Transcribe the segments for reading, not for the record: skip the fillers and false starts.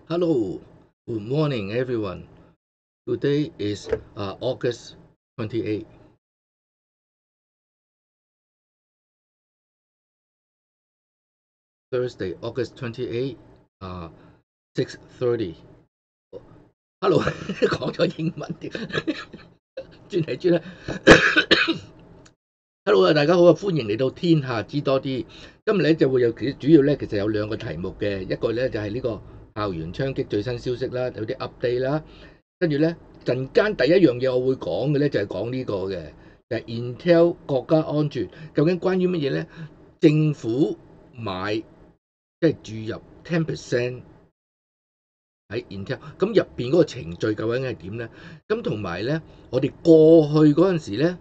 Hello, good morning, everyone. Today is August 28. Thursday, August 28, 6:30. Hello， 講咗英文啲，轉嚟轉去。Hello 啊，大家好啊，歡迎嚟到天下知多啲。今日咧就會有主要咧，其實有兩個題目嘅，一個咧就係呢個校園槍擊最新消息啦，有啲 update 啦。跟住咧陣間第一樣嘢我會講嘅咧就係講呢個嘅，就係 Intel 國家安全究竟關於乜嘢咧？政府買即係注入 10% 喺 Intel， 咁入邊嗰個程序究竟係點咧？咁同埋咧，我哋過去嗰陣時咧，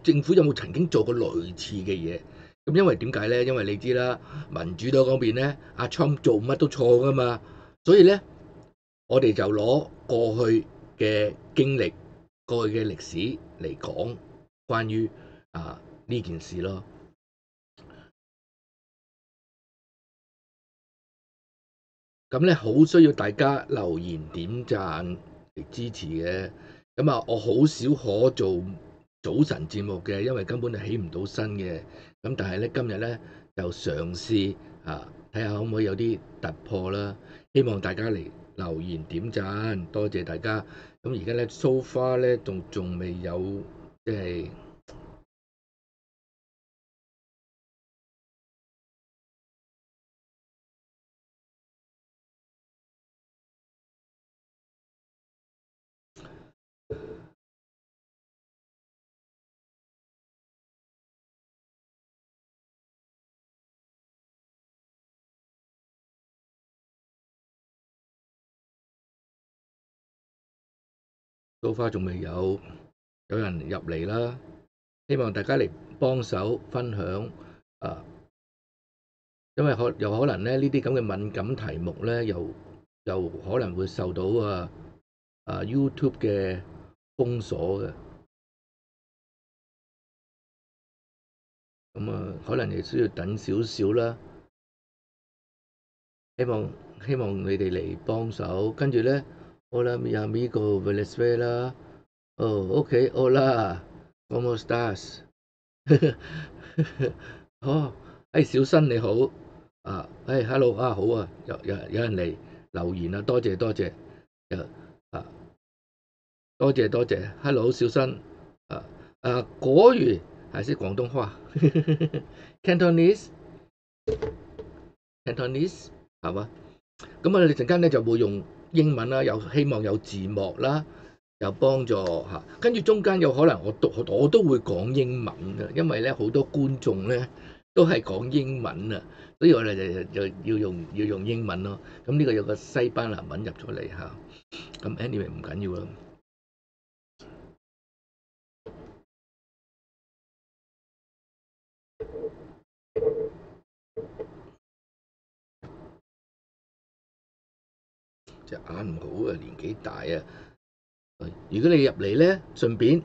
政府有冇曾經做過類似嘅嘢？咁因為點解咧？因為你知啦，民主黨嗰邊咧，阿 Trump 做乜都錯噶嘛，所以咧，我哋就攞過去嘅經歷、過去嘅歷史嚟講關於呢件事咯。咁咧好需要大家留言點讚嚟支持嘅。咁我好少可做早晨節目嘅，因為根本就起唔到身嘅。咁但係咧今日咧就嘗試睇下可唔可以有啲突破啦。希望大家嚟留言點讚，多謝大家。咁而家咧 so far 咧仲未有即係。到花仲未有人入嚟啦，希望大家嚟幫手分享因為有可能咧呢啲咁嘅敏感題目咧，又可能會受到YouTube 嘅封鎖嘅，咁可能亦需要等少少啦。希望你哋嚟幫手，跟住咧。Hola mi amigo Venezuela. Oh, ok, hola. ¿Cómo estás? 哦，小新你好hello 好啊，有人嚟留言啊，多謝多謝，多謝 ，hello 小新，國語還是廣東話？Cantonese 係嘛？咁我哋陣間咧就會用英文啦，又希望有字幕啦，有幫助跟住中間有可能我都會講英文嘅，因為咧好多觀眾咧都係講英文啊，所以我哋就要用英文咯。咁呢個有個西班牙文入咗嚟咁 anyway 唔緊要啦。隻眼唔好啊，年紀大啊。如果你入嚟咧，順便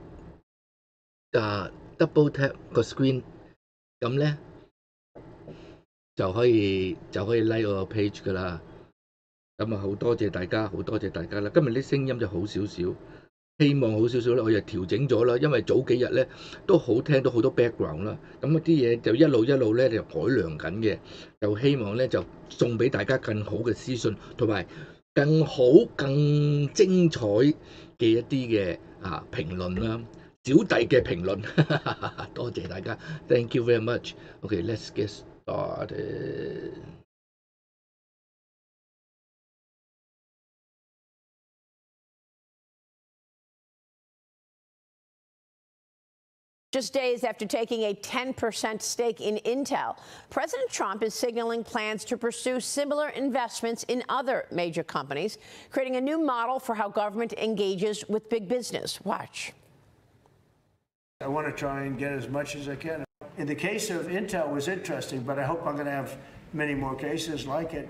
double tap 個 screen， 咁咧就可以 like 我個 page 噶啦。咁好多謝大家，好多謝大家啦。今日啲聲音就好少少，希望好少少啦。我又調整咗啦，因為早幾日咧都好聽到好多 background 啦。咁啲嘢就一路咧就改良緊嘅，就希望咧就送俾大家更好嘅資訊，同埋更好、更精彩嘅一啲嘅評論啦，小弟嘅評論，多謝大家 ，thank you very much。Okay, let's get started. Just days after taking a 10% stake in Intel, President Trump is signaling plans to pursue similar investments in other major companies, creating a new model for how government engages with big business. Watch. I want to try and get as much as I can. In the case of Intel, it was interesting, but I hope I'm going to have many more cases like it.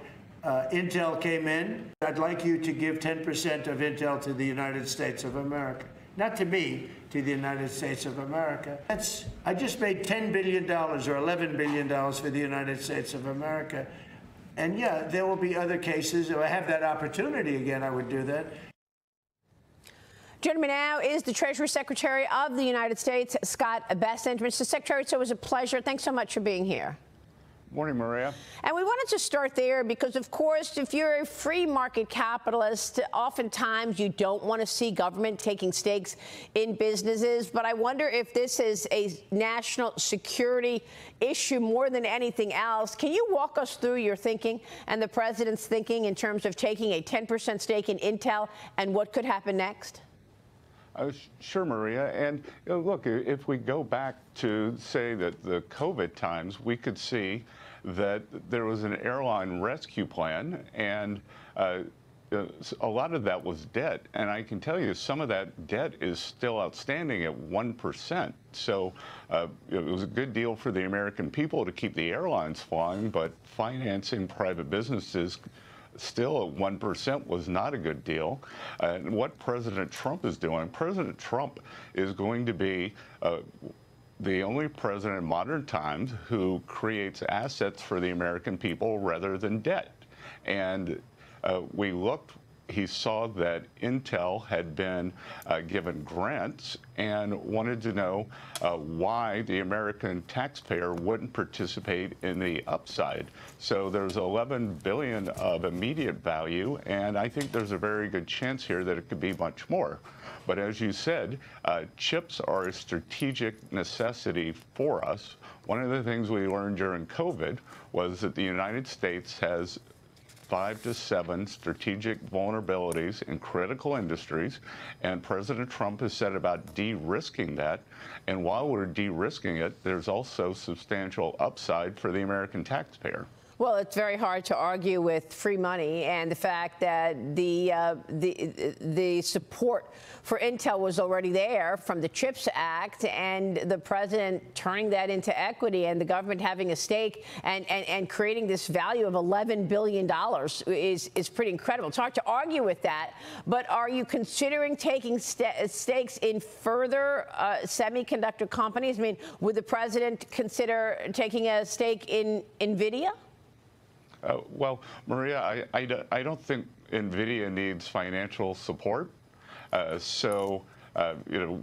Intel came in. I'd like you to give 10% of Intel to the United States of America. Not to me, to the United States of America. I just made $10 billion or $11 billion for the United States of America. And yeah, there will be other cases. If I have that opportunity again, I would do that. Joining me now is the Treasury Secretary of the United States, Scott Bessent. Mr. Secretary, it's always a pleasure. Thanks so much for being here. Morning, Maria. And we wanted to start there because, of course, if you're a free market capitalist, oftentimes you don't want to see government taking stakes in businesses. But I wonder if this is a national security issue more than anything else. Can you walk us through your thinking and the president's thinking in terms of taking a 10% stake in Intel and what could happen next? Sure, Maria. And look, if we go back to, say, the COVID times, we could see that there was an airline rescue plan, and a lot of that was debt. And I can tell you some of that debt is still outstanding at 1%. So it was a good deal for the American people to keep the airlines flying, but financing private businesses still at 1% was not a good deal. And what President Trump is doing, President Trump is going to be the only president in modern times who creates assets for the American people rather than debt. And we looked, he saw that Intel had been given grants and wanted to know why the American taxpayer wouldn't participate in the upside. So there's $11 billion of immediate value, and I think there's a very good chance here that it could be much more. But as you said, chips are a strategic necessity for us. One of the things we learned during COVID was that the United States has 5 to 7 strategic vulnerabilities in critical industries, and President Trump has said about de-risking that. And while we're de-risking it, there's also substantial upside for the American taxpayer. Well, it's very hard to argue with free money and the fact that the support for Intel was already there from the CHIPS Act, and the president turning that into equity and the government having a stake and creating this value of $11 billion is pretty incredible. It's hard to argue with that, but are you considering taking stakes in further semiconductor companies? I mean, would the president consider taking a stake in NVIDIA? Well, Maria, I don't think NVIDIA needs financial support. So, you know,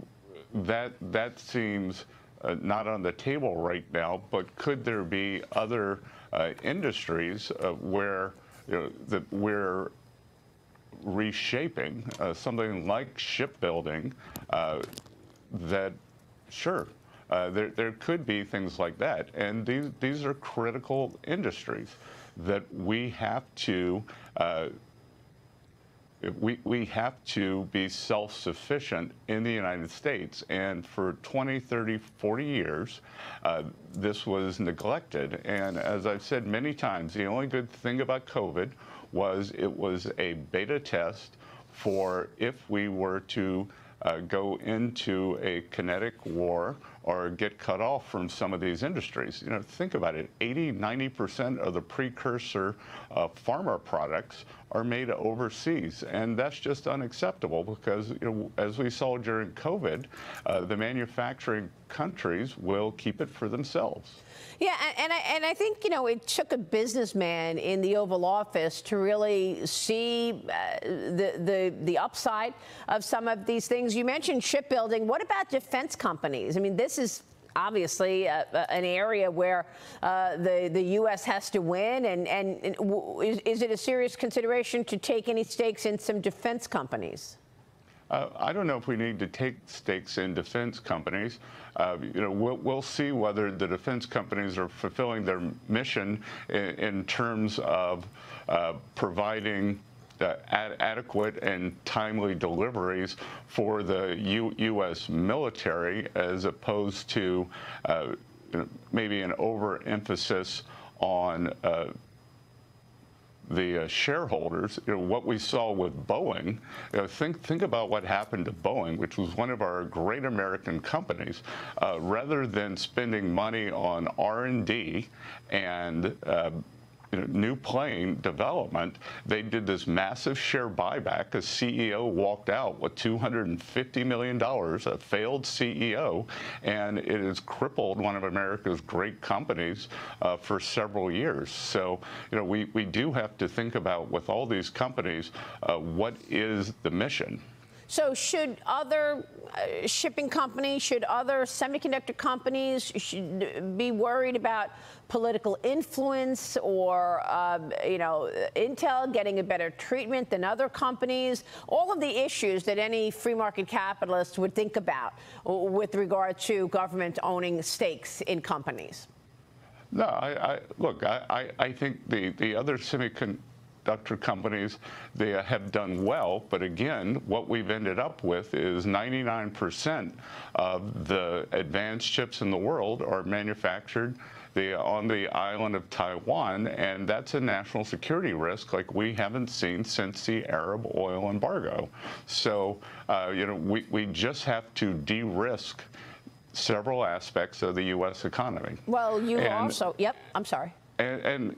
that seems not on the table right now. But could there be other industries where, you know, that we're reshaping, something like shipbuilding? That, sure. There could be things like that, and these are critical industries that we have to be self-sufficient in the United States. And for 20, 30, 40 years, this was neglected. And as I've said many times, the only good thing about COVID was it was a beta test for if we were to go into a kinetic war or get cut off from some of these industries. You know, think about it, 80, 90% of the precursor pharma products are made overseas, and that's just unacceptable because, you know, as we saw during COVID, the manufacturing countries will keep it for themselves. Yeah, and I think, you know, it took a businessman in the Oval Office to really see the upside of some of these things. You mentioned shipbuilding. What about defense companies? I mean, this is obviously an area where the U.S. has to win. And is it a serious consideration to take any stakes in some defense companies? I don't know if we need to take stakes in defense companies. You know, we'll see whether the defense companies are fulfilling their mission in terms of providing adequate and timely deliveries for the U.S. military, as opposed to maybe an overemphasis on the shareholders. You know, what we saw with Boeing, you know, think about what happened to Boeing, which was one of our great American companies. Rather than spending money on R&D and new plane development, they did this massive share buyback. A CEO walked out with $250 million, a failed CEO, and it has crippled one of America's great companies for several years. So, we do have to think about, with all these companies, what is the mission? So should other shipping companies, should other semiconductor companies be worried about political influence or, Intel getting a better treatment than other companies? All of the issues that any free market capitalist would think about with regard to government owning stakes in companies. No, I think the other semiconductor companies, they have done well, but again, what we've ended up with is 99% of the advanced chips in the world are manufactured on the island of Taiwan, and that's a national security risk like we haven't seen since the Arab oil embargo. So, we just have to de-risk several aspects of the U.S. economy. Well, yep, I'm sorry. And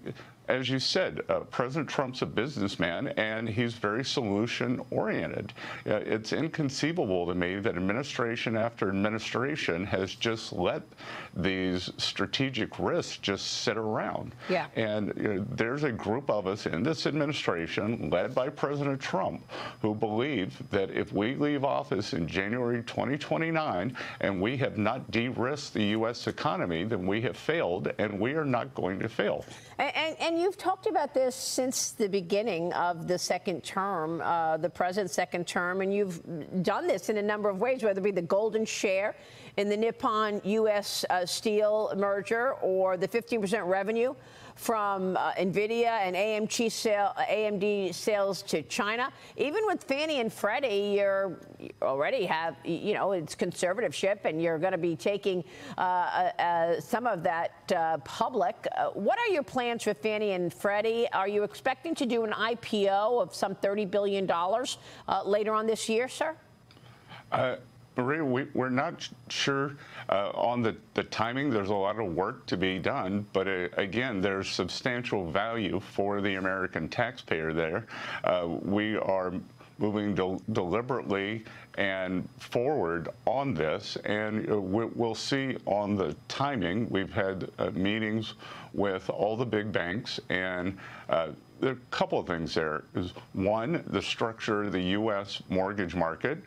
as you said, President Trump's a businessman, and he's very solution-oriented. It's inconceivable to me that administration after administration has just let these strategic risks just sit around. Yeah. And there's a group of us in this administration, led by President Trump, who believe that if we leave office in January 2029 and we have not de-risked the U.S. economy, then we have failed, and we are not going to fail. And you've talked about this since the beginning of the second term, the president's second term, and you've done this in a number of ways, whether it be the golden share in the Nippon-U.S. Steel merger or the 15% revenue from NVIDIA and AMD sales to China. Even with Fannie and Freddie, you already have, it's conservatorship, and you're going to be taking some of that public. What are your plans for Fannie and Freddie? Are you expecting to do an IPO of some $30 billion later on this year, sir? Maria, we're not sure on the timing. There's a lot of work to be done, but again, there's substantial value for the American taxpayer there. We are moving deliberately and forward on this, and we'll see on the timing. We've had meetings with all the big banks, and there are a couple of things there. One, the structure of the U.S. mortgage market.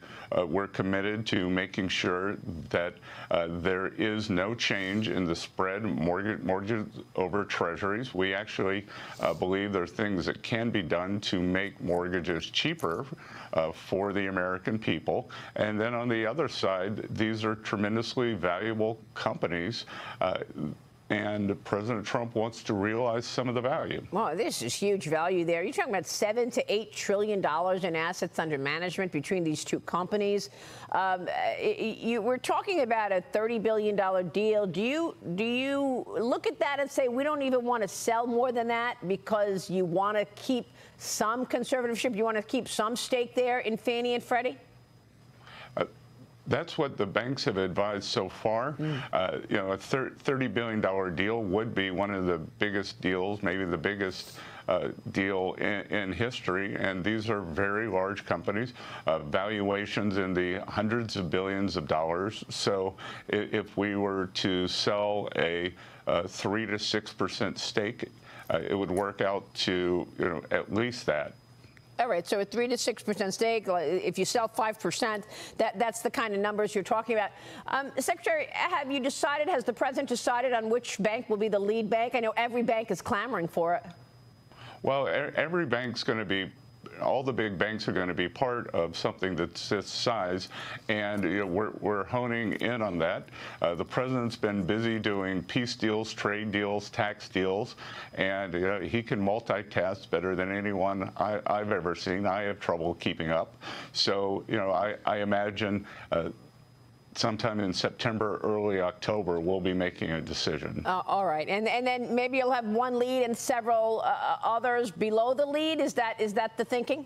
We're committed to making sure that there is no change in the spread mortgage over treasuries. We actually believe there are things that can be done to make mortgages cheaper for the American people. And then on the other side, these are tremendously valuable companies. And President Trump wants to realize some of the value. Well, this is huge value there. You're talking about $7 to $8 trillion in assets under management between these two companies. We're talking about a $30 billion deal. Do you look at that and say we don't even want to sell more than that because you want to keep some conservatorship, you want to keep some stake there in Fannie and Freddie? That's what the banks have advised so far. A $30 billion deal would be one of the biggest deals, maybe the biggest deal in history, and these are very large companies, valuations in the hundreds of billions of dollars. So if we were to sell a 3 to 6% stake, it would work out to at least that. All right, so a 3 to 6% stake, if you sell 5%, that's the kind of numbers you're talking about. Secretary, has the president decided on which bank will be the lead bank? I know every bank is clamoring for it. Well, every bank's going to be, all the big banks are going to be part of something that's this size, and we're honing in on that. The president's been busy doing peace deals, trade deals, tax deals, and he can multitask better than anyone I've ever seen. I have trouble keeping up. So, I imagine sometime in September, early October, we'll be making a decision. All right, and then maybe you'll have one lead and several others below the lead. Is that the thinking?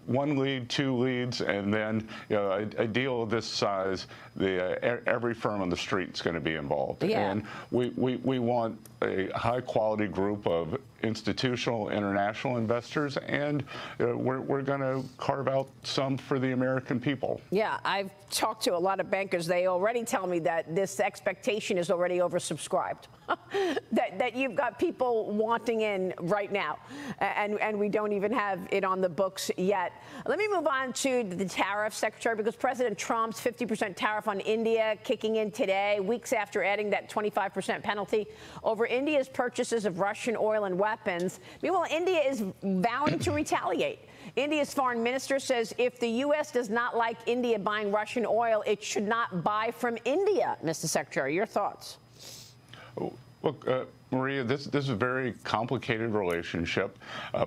one lead, two leads, and then a deal of this size, every firm on the street is going to be involved. Yeah. And we want a high-quality group of institutional, international investors, and we're going to carve out some for the American people. Yeah, I've talked to a lot of bankers. They already tell me that this expectation is already oversubscribed, that you've got people wanting in right now, and we don't even have it on the books yet. Let me move on to the tariff, Secretary, because President Trump's 50% tariff on India kicking in today, weeks after adding that 25% penalty over India's purchases of Russian oil and weapons. Meanwhile, India is vowing to retaliate. India's foreign minister says if the U.S. does not like India buying Russian oil, it should not buy from India. Mr. Secretary, your thoughts? Look, Maria, this is a very complicated relationship.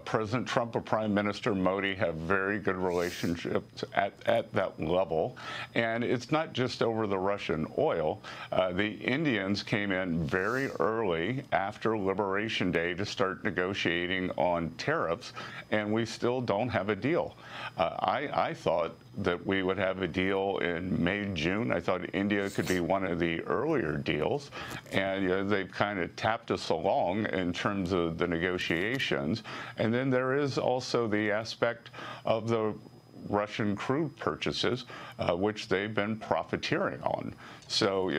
President Trump and Prime Minister Modi have very good relationships at that level. And it's not just over the Russian oil. The Indians came in very early after Liberation Day to start negotiating on tariffs, and we still don't have a deal. I thought that we would have a deal in May, June. I thought India could be one of the earlier deals, and they've kind of tapped us along in terms of the negotiations. And then there is also the aspect of the Russian crude purchases, which they've been profiteering on. So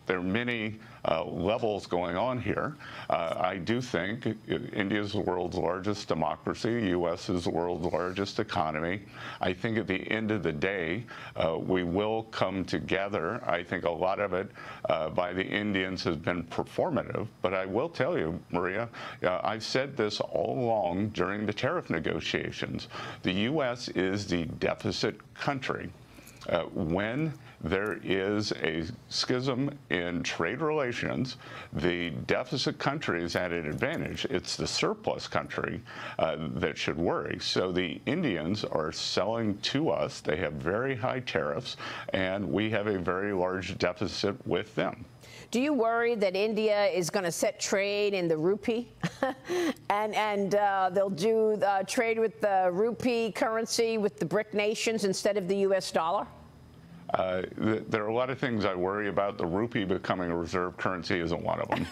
there are many levels going on here. I do think India is the world's largest democracy. The U.S. is the world's largest economy. I think at the end of the day, we will come together. I think a lot of it by the Indians has been performative. But I will tell you, Maria, I've said this all along during the tariff negotiations. The U.S. is the deficit country. When there is a schism in trade relations, the deficit country is at an advantage. It's the surplus country that should worry. So the Indians are selling to us. They have very high tariffs, and we have a very large deficit with them. Do you worry that India is going to set trade in the rupee and they'll do trade with the rupee currency with the BRIC nations instead of the U.S. dollar? There are a lot of things I worry about. The rupee becoming a reserve currency isn't one of them.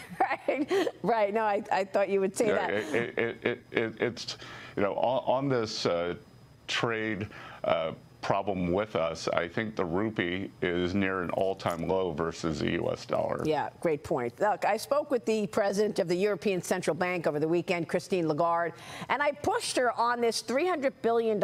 Right. No, I thought you would say that. It's, on this trade problem with us, I think the rupee is near an all-time low versus the U.S. dollar. Yeah, great point. Look, I spoke with the president of the European Central Bank over the weekend, Christine Lagarde, and I pushed her on this $300 billion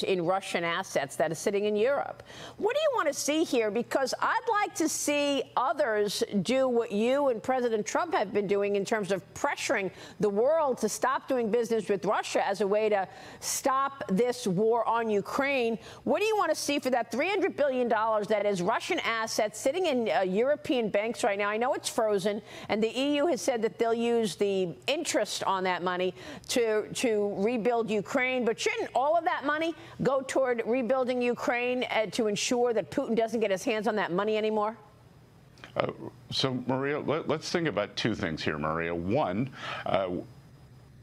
in Russian assets that is sitting in Europe. What do you want to see here? Because I'd like to see others do what you and President Trump have been doing in terms of pressuring the world to stop doing business with Russia as a way to stop this war on Ukraine. What do you want to see for that $300 billion that is Russian assets sitting in European banks right now? I know it's frozen, and the EU has said that they'll use the interest on that money to rebuild Ukraine. But shouldn't all of that money go toward rebuilding Ukraine to ensure that Putin doesn't get his hands on that money anymore? So, Maria, let's think about two things here, Maria. One,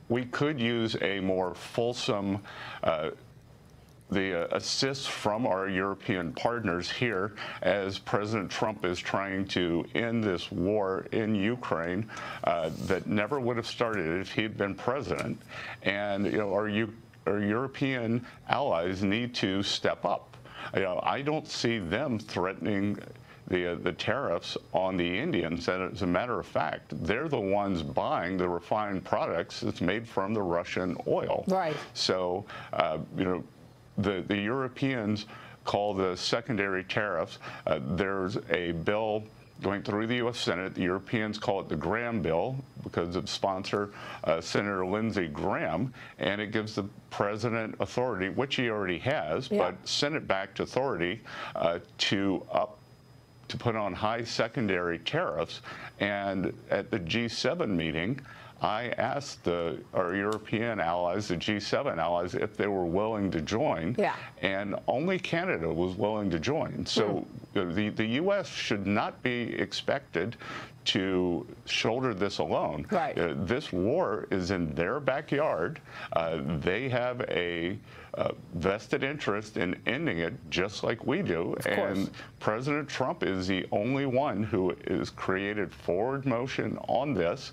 we could use a more fulsome the assists from our European partners here as President Trump is trying to end this war in Ukraine that never would have started if he'd been president. And our European allies need to step up. I don't see them threatening the tariffs on the Indians. And as a matter of fact, they're the ones buying the refined products that's made from the Russian oil. Right. So, the Europeans call the secondary tariffs. There's a bill going through the U.S. Senate. The Europeans call it the Graham bill because of sponsor Senator Lindsey Graham, and it gives the president authority, which he already has, but Senate-backed authority to put on high secondary tariffs. And at the G7 meeting, I asked our European allies, the G7 allies, if they were willing to join, and only Canada was willing to join. So the U.S. should not be expected to shoulder this alone. Right. This war is in their backyard. They have a vested interest in ending it, just like we do. And President Trump is the only one who has created forward motion on this.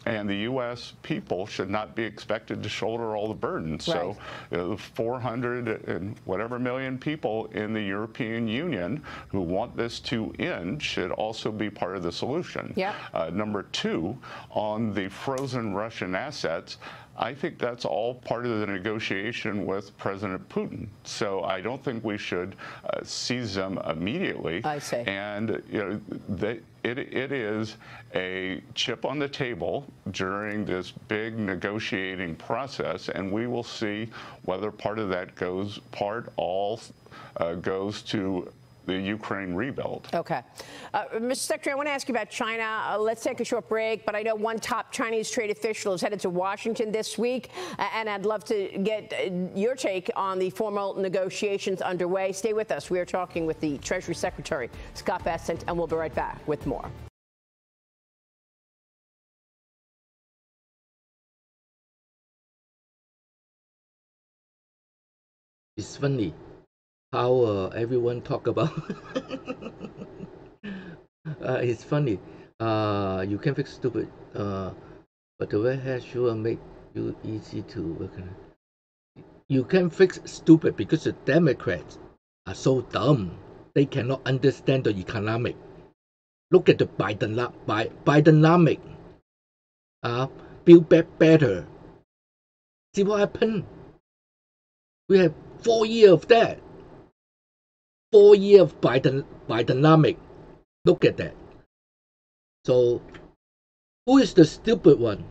And the U.S. people should not be expected to shoulder all the burden. So the 400 and whatever million people in the European Union who want this to end should also be part of the solution. Number two, on the frozen Russian assets, I think that's all part of the negotiation with President Putin. So I don't think we should seize them immediately. I see. And it is a chip on the table during this big negotiating process, and we will see whether part of that goes to the Ukraine rebuild. Okay. Mr. Secretary, I want to ask you about China. Let's take a short break, but I know one top Chinese trade official is headed to Washington this week, and I'd love to get your take on the formal negotiations underway. Stay with us. We are talking with the Treasury Secretary, Scott Bessent, and we'll be right back with more. It's funny how everyone talk about it's funny, you can fix stupid, but the red hair sure make you easy to work on. You can fix stupid because the Democrats are so dumb, they cannot understand the economic. Look at the Bidenomic, build back better. See what happened? We have 4 years of that. 4 years of Bidenomic. Look at that. So, who is the stupid one?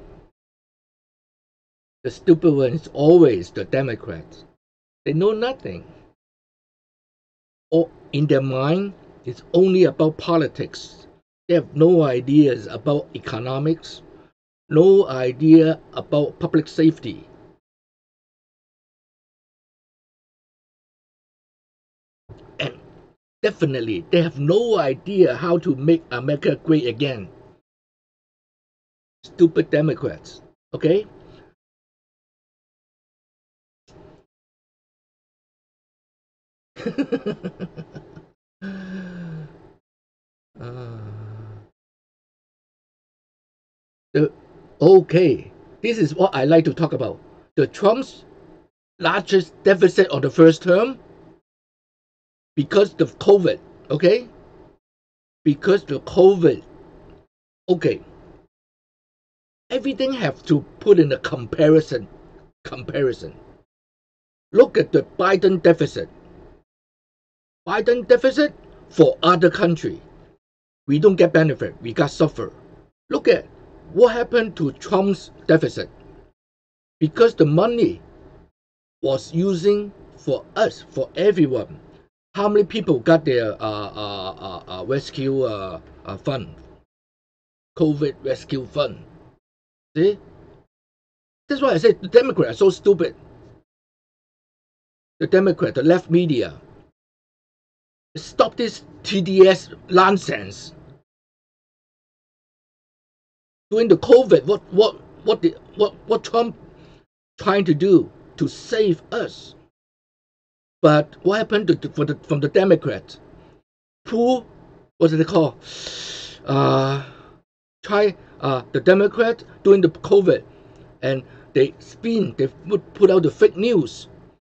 The stupid one is always the Democrats. They know nothing. Or in their mind, it's only about politics. They have no ideas about economics, no idea about public safety. And definitely, they have no idea how to make America great again. Stupid Democrats, okay? Okay, this is what I like to talk about. The Trump's largest deficit on the first term because of COVID, okay? Because the COVID, okay. Everything have to put in a comparison. Look at the Biden deficit. Biden deficit for other country. We don't get benefit, we got suffer. Look at what happened to Trump's deficit. Because the money was using for us, for everyone. How many people got their rescue fund? COVID rescue fund. See? That's why I said the Democrats are so stupid. The Democrat, the left media. Stop this TDS nonsense. During the COVID, what Trump trying to do to save us? But what happened from the Democrats? What do they call? The Democrats during the COVID, and they put out the fake news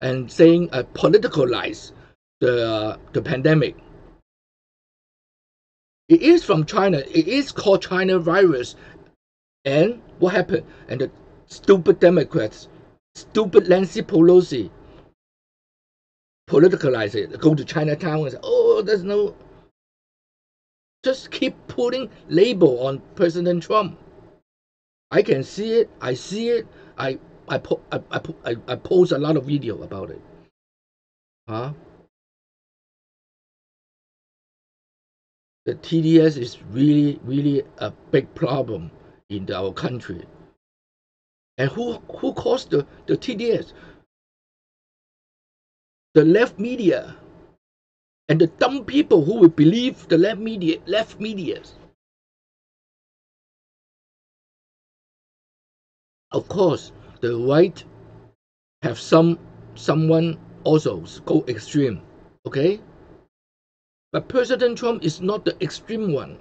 and saying politicalize the pandemic. It is from China. It is called China virus. And what happened? And the stupid Democrats, stupid Nancy Pelosi, politicalize it. Go to Chinatown and say, "Oh, there's no." Just keep putting label on President Trump. I can see it. I see it. I post a lot of video about it. The TDS is really a big problem in our country. And who caused the TDS? The left media. And the dumb people who will believe the left media. Of course, the right have someone also go extreme, okay? But President Trump is not the extreme one.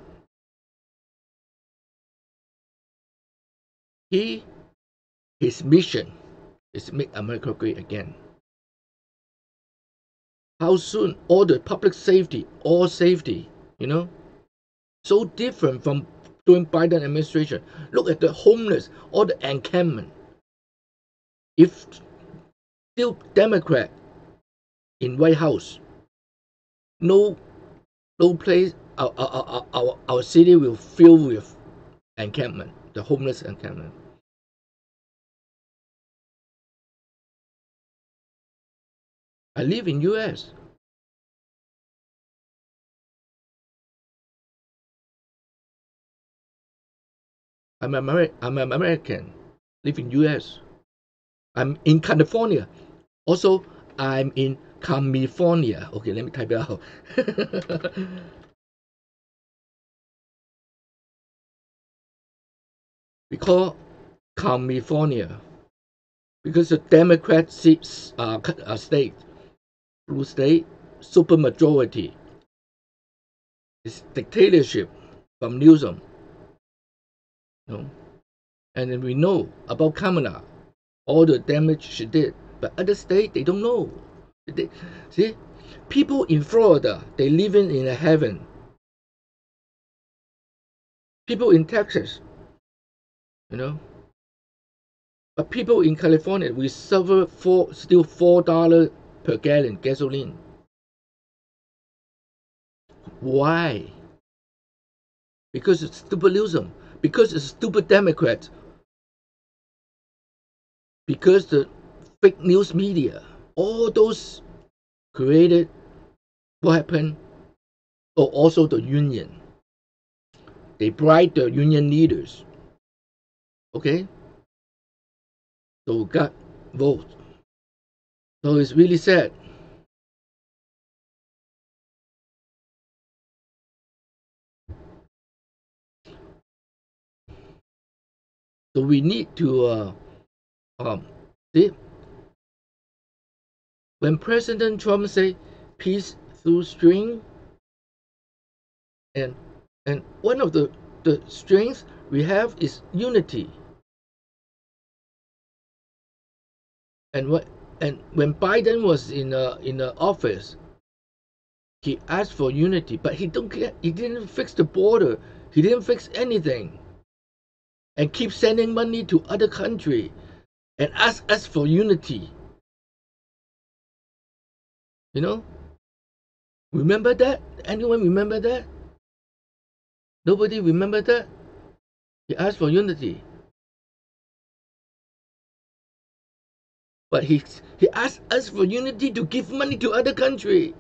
His mission is make America great again. How soon? All the public safety, all safety, so different from during Biden administration. Look at the homeless, all the encampment. If still Democrat in White House, no place, our city will fill with encampment, the homeless encampment. I live in U.S. I'm American, live in U.S. I'm in California. Also, I'm in California. Okay, let me type it out. We call California because the Democrat state, blue state, supermajority. It's dictatorship from Newsom. And then we know about Kamala, all the damage she did. But other states, they don't know. See, people in Florida, they living in a heaven. People in Texas, But people in California, we suffer still $4 per gallon gasoline. Why? Because it's stupid Newsom. Because it's stupid Democrats. Because the fake news media, all those created what happened. Oh, also the union. They bribe the union leaders. Okay? So got votes. So it's really sad. So we need to see, when President Trump say peace through string, and one of the strengths we have is unity. And when Biden was in the office, he asked for unity, but he didn't fix the border. He didn't fix anything. And keep sending money to other countries and ask us for unity. Remember that? Anyone remember that? Nobody remember that? He asked for unity. But he asked us for unity to give money to other countries.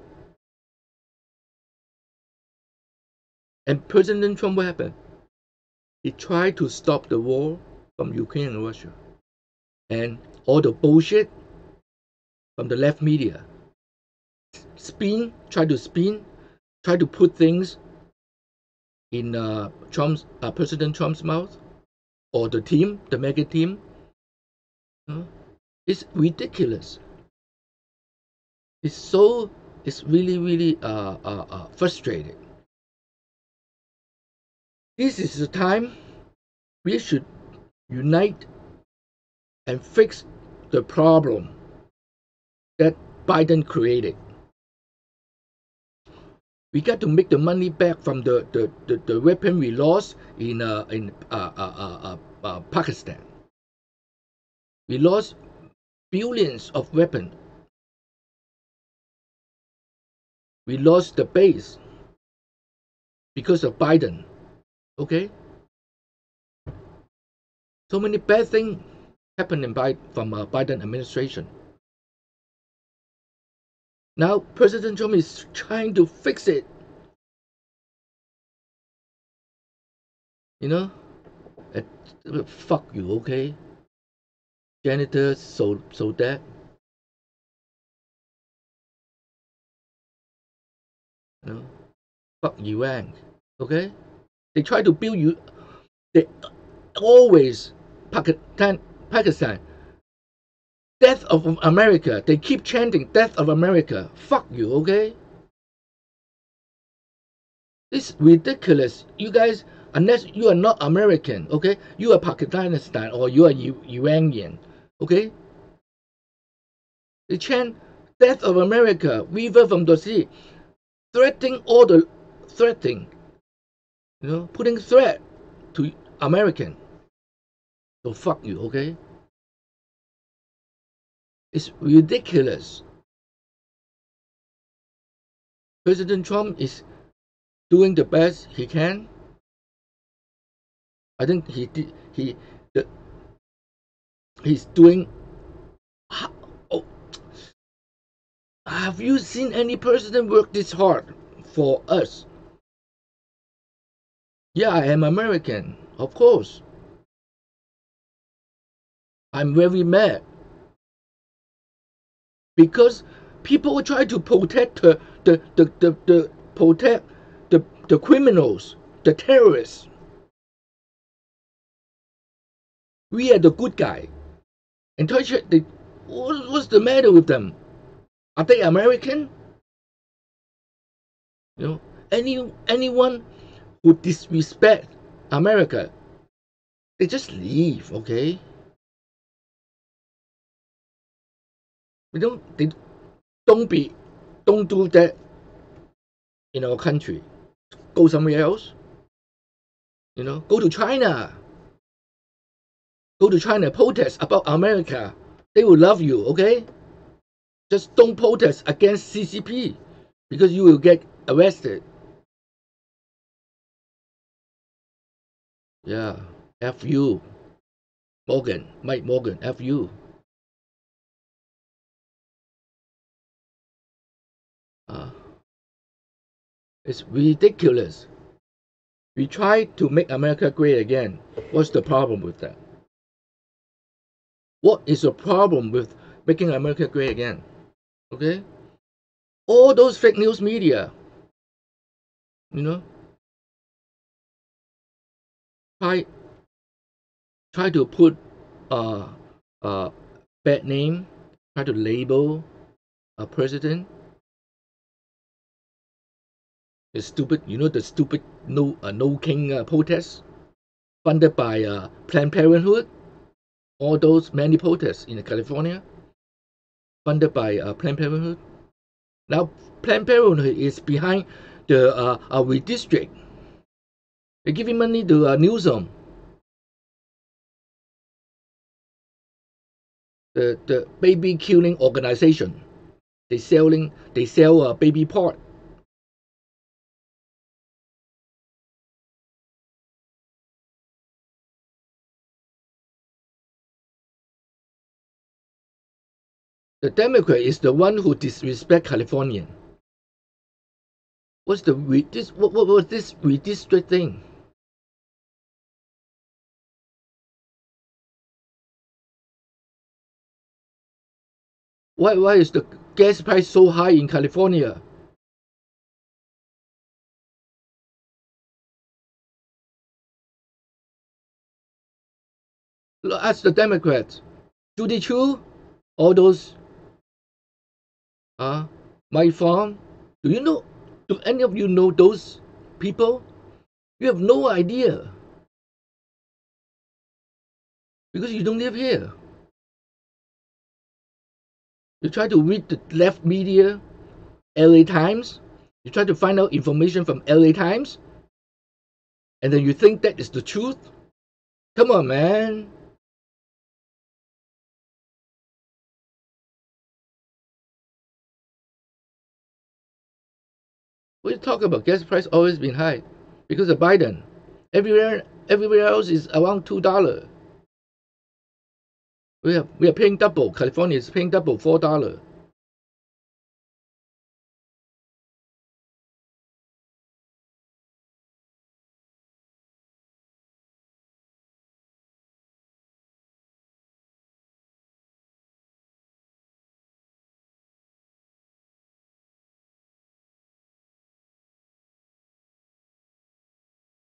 And President Trump, what happened? He tried to stop the war from Ukraine and Russia. And all the bullshit from the left media. Try to put things in President Trump's mouth, or the mega team. It's ridiculous. It's really, really frustrating. This is the time we should unite and fix the problem that Biden created. We got to make the money back from the weapon we lost in Pakistan. We lost billions of weapons. We lost the base because of Biden. Okay? So many bad things happening from Biden administration. Now President Trump is trying to fix it. Fuck you, okay? janitor sold that. You know, fuck Iran, okay? They try to build you. They always Pakistan. Death of America. They keep chanting death of America. Fuck you, okay? It's ridiculous. You guys, unless you are not American, okay? You are Pakistan or you are Iranian, okay? They chant death of America, river from the sea, threatening, you know, putting threat to American. So fuck you, okay? It's ridiculous. President Trump is doing the best he can. I think he's doing. Oh, have you seen any president work this hard for us? Yeah, I am American, of course. I'm very mad because people try to protect the criminals, the terrorists. We are the good guy. And what's the matter with them? Are they American? You know, anyone who disrespect America, they just leave, okay? Don't do that in our country. Go somewhere else. You know, go to China. Go to China, protest about America. They will love you, okay? Just don't protest against CCP because you will get arrested. Yeah, F you. Mike Morgan, F you. It's ridiculous. We try to make America great again. What's the problem with that? What is the problem with making America great again? Okay? All those fake news media, you know, try to put bad name, try to label a president. The stupid, you know, the stupid no king protests funded by Planned Parenthood. All those many protests in California funded by Planned Parenthood. Now Planned Parenthood is behind the redistrict. They're giving money to Newsom. The baby killing organization. They sell baby part. The Democrat is the one who disrespect Californian. What was this redistrict thing? Why is the gas price so high in California? Ask the Democrats. Judy Chu, all those my farm. Do any of you know those people? You have no idea. Because you don't live here. You try to read the left media, LA Times. You try to find out information from LA Times. And then you think that is the truth? Come on, man. What you talk about? Gas price always been high because of Biden. Everywhere else is around $2. We are paying double. California is paying double, $4.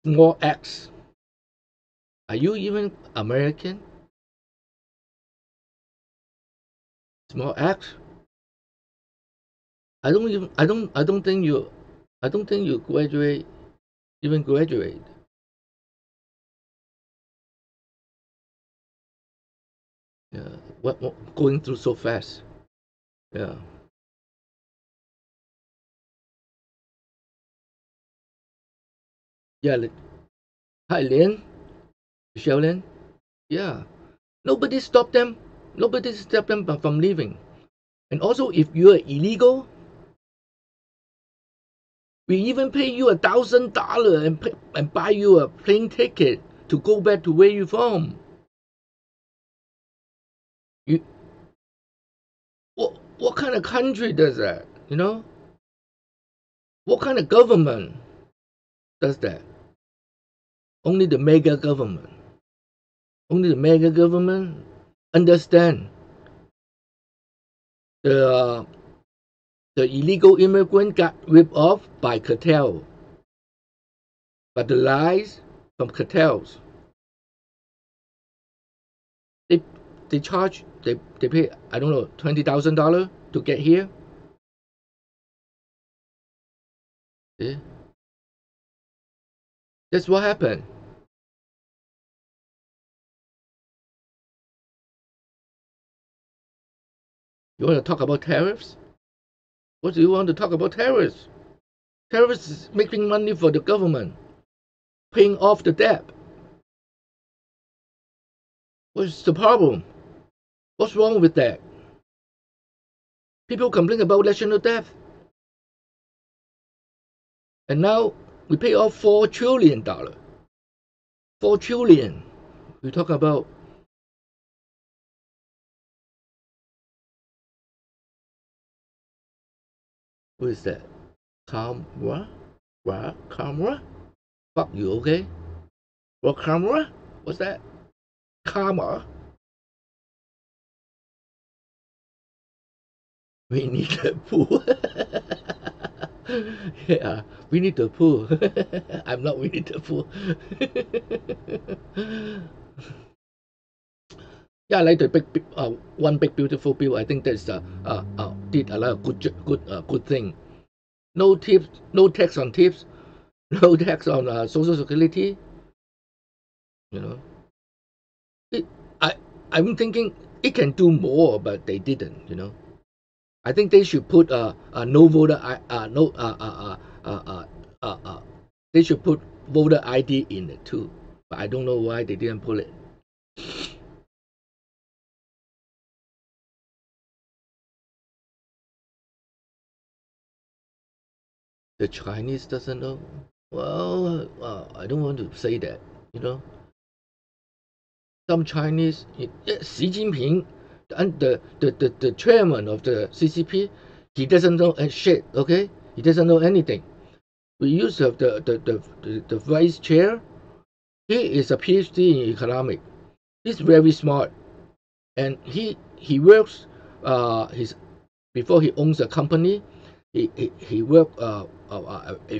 small acts. Are you even American? Small acts? I don't think you even graduate. Yeah, what going through so fast? Yeah. Yeah. Hi, Lin. Michelle Lin. Yeah. Nobody stopped them. Nobody stopped them from leaving. And also, if you're illegal, we even pay you $1,000 and buy you a plane ticket to go back to where you're from. What kind of country does that? You know? What kind of government does that? Only the mega government. Only the mega government understand the illegal immigrant got ripped off by cartel. But the lies from cartels, they charge, they pay, I don't know, $20,000 to get here. Yeah. That's what happened. You want to talk about tariffs? What do you want to talk about tariffs? Tariffs is making money for the government, paying off the debt. What's the problem? What's wrong with that? People complain about national debt. And now we pay off $4 trillion. $4 trillion. We talk about who is that? Camera? Camera? Fuck you, okay? What camera? What's that? Karma? We need the pool. Yeah, we need the pool. I'm not Winnie the Pooh. Yeah, I like the one big beautiful bill. I think that's did a lot of good thing. No tips, no tax on tips, no tax on social security. You know, I'm thinking it can do more, but they didn't. You know, I think they should put no voter they should put voter ID in it too. But I don't know why they didn't put it. The Chinese doesn't know. Well, I don't want to say that. You know, some Chinese, Xi Jinping, and the chairman of the CCP, he doesn't know shit. Okay, he doesn't know anything. We used to have the vice chair. He is a PhD in economics. He's very smart, and he works. Before he owns a company, he worked a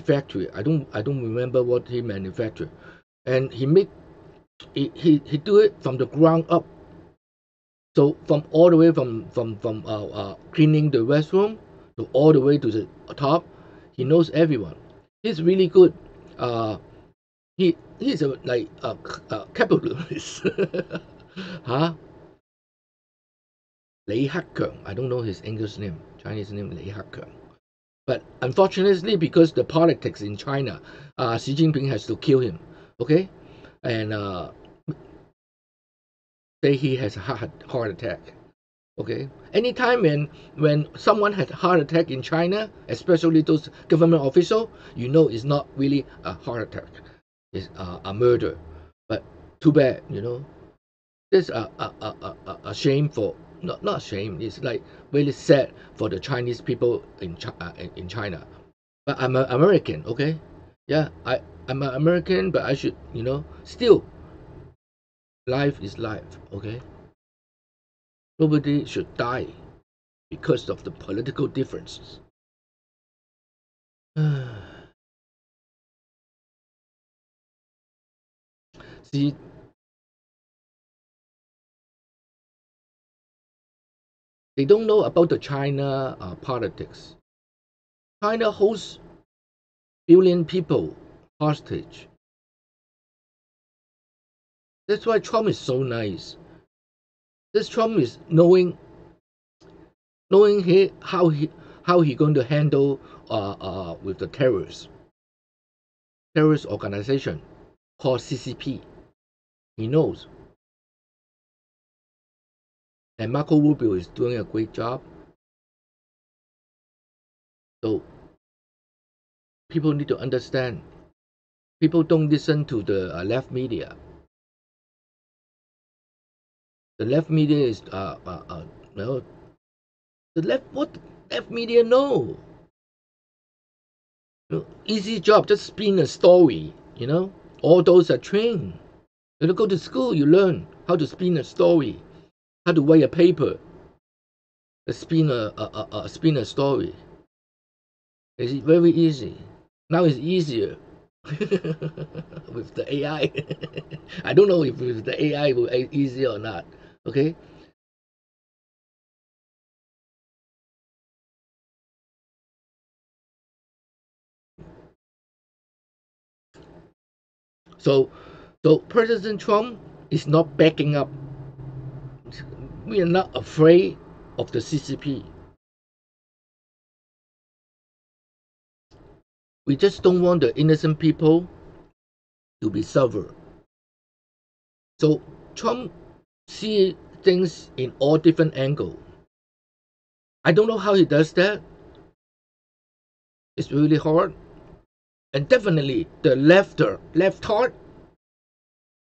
factory. I don't remember what he manufactured, and he do it from the ground up. So from all the way from cleaning the restroom to all the way to the top, he knows everyone. He's really good. He's like a capitalist. Huh? Li Keqiang. I don't know his English name, Chinese name, Li Keqiang. But unfortunately, because the politics in China, Xi Jinping has to kill him. Okay, and say he has a heart attack. Okay, anytime when someone has a heart attack in China, especially those government officials, you know it's not really a heart attack. It's a murder. But too bad, you know. There's a shame for not shame. It's like really sad for the Chinese people in China. But I'm an American, okay? Yeah, I'm an American, but I should, you know, still, life is life, okay? Nobody should die because of the political differences. See, they don't know about the China politics. China holds billion people hostage. That's why Trump is so nice. This Trump is knowing how he going to handle with the terrorist organization called CCP. He knows. And Marco Rubio is doing a great job. So people need to understand. People don't listen to the left media. The left media is no. The left media know. Easy job, just spin a story. All those are trained. You go to school, you learn how to spin a story, how to write a paper, spin a story. It's very easy. Now it's easier with the AI. I don't know if with the AI will be easier or not. Okay. So President Trump is not backing up. We are not afraid of the CCP. We just don't want the innocent people to be suffered. So Trump sees things in all different angles. I don't know how he does that. It's really hard. And definitely the left heart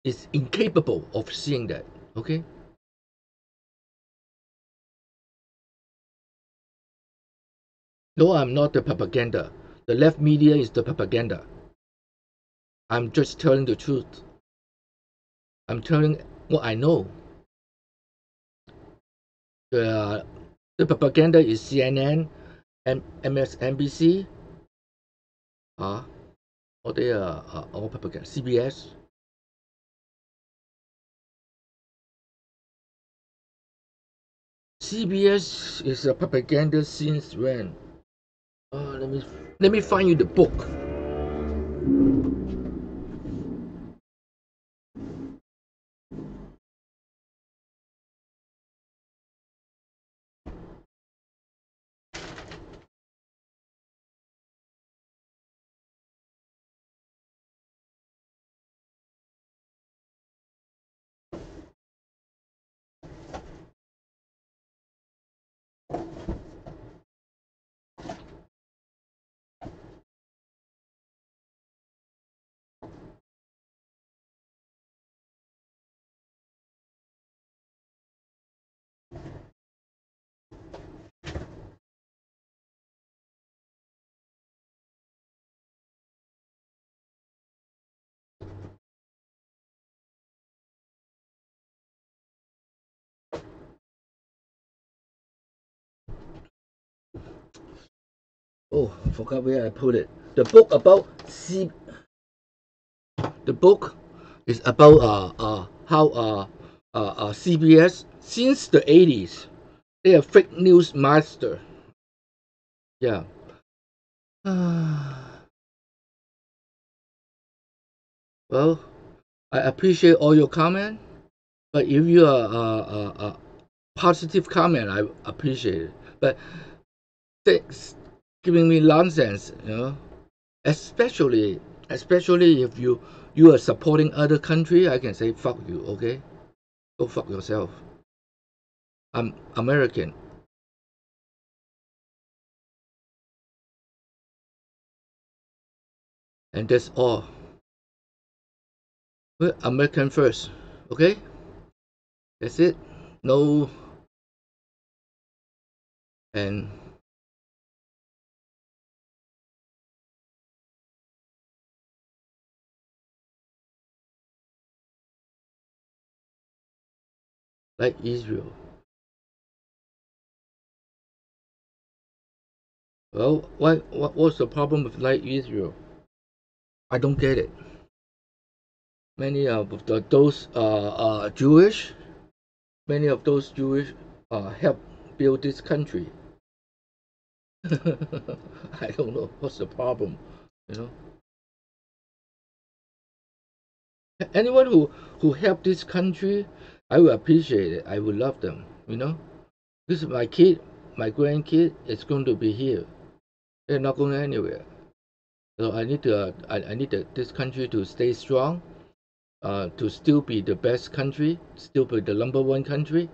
is incapable of seeing that. Okay? No, I'm not the propaganda. The left media is the propaganda. I'm just telling the truth. I'm telling what I know. The propaganda is CNN and MSNBC. Or they are all propaganda. CBS. CBS is a propaganda since when? Let me find you the book. Oh, I forgot where I put it. The book is about how CBS since the 80s they are fake news master. Yeah. Well, I appreciate all your comment, but if you are a positive comment, I appreciate it. But thanks giving me nonsense, especially if you are supporting other country, I can say fuck you. Okay, go fuck yourself. I'm American. And that's all. We're American first. Okay, that's it. No. And like Israel. Well, what's the problem with like Israel? I don't get it. many of those Jewish, many of those Jewish help build this country. I don't know what's the problem, you know. Anyone who helped this country, I will appreciate it. I will love them, you know. Because my kid, my grandkid is going to be here. They're not going anywhere. So I need this country to stay strong, to still be the best country, still be the #1 country,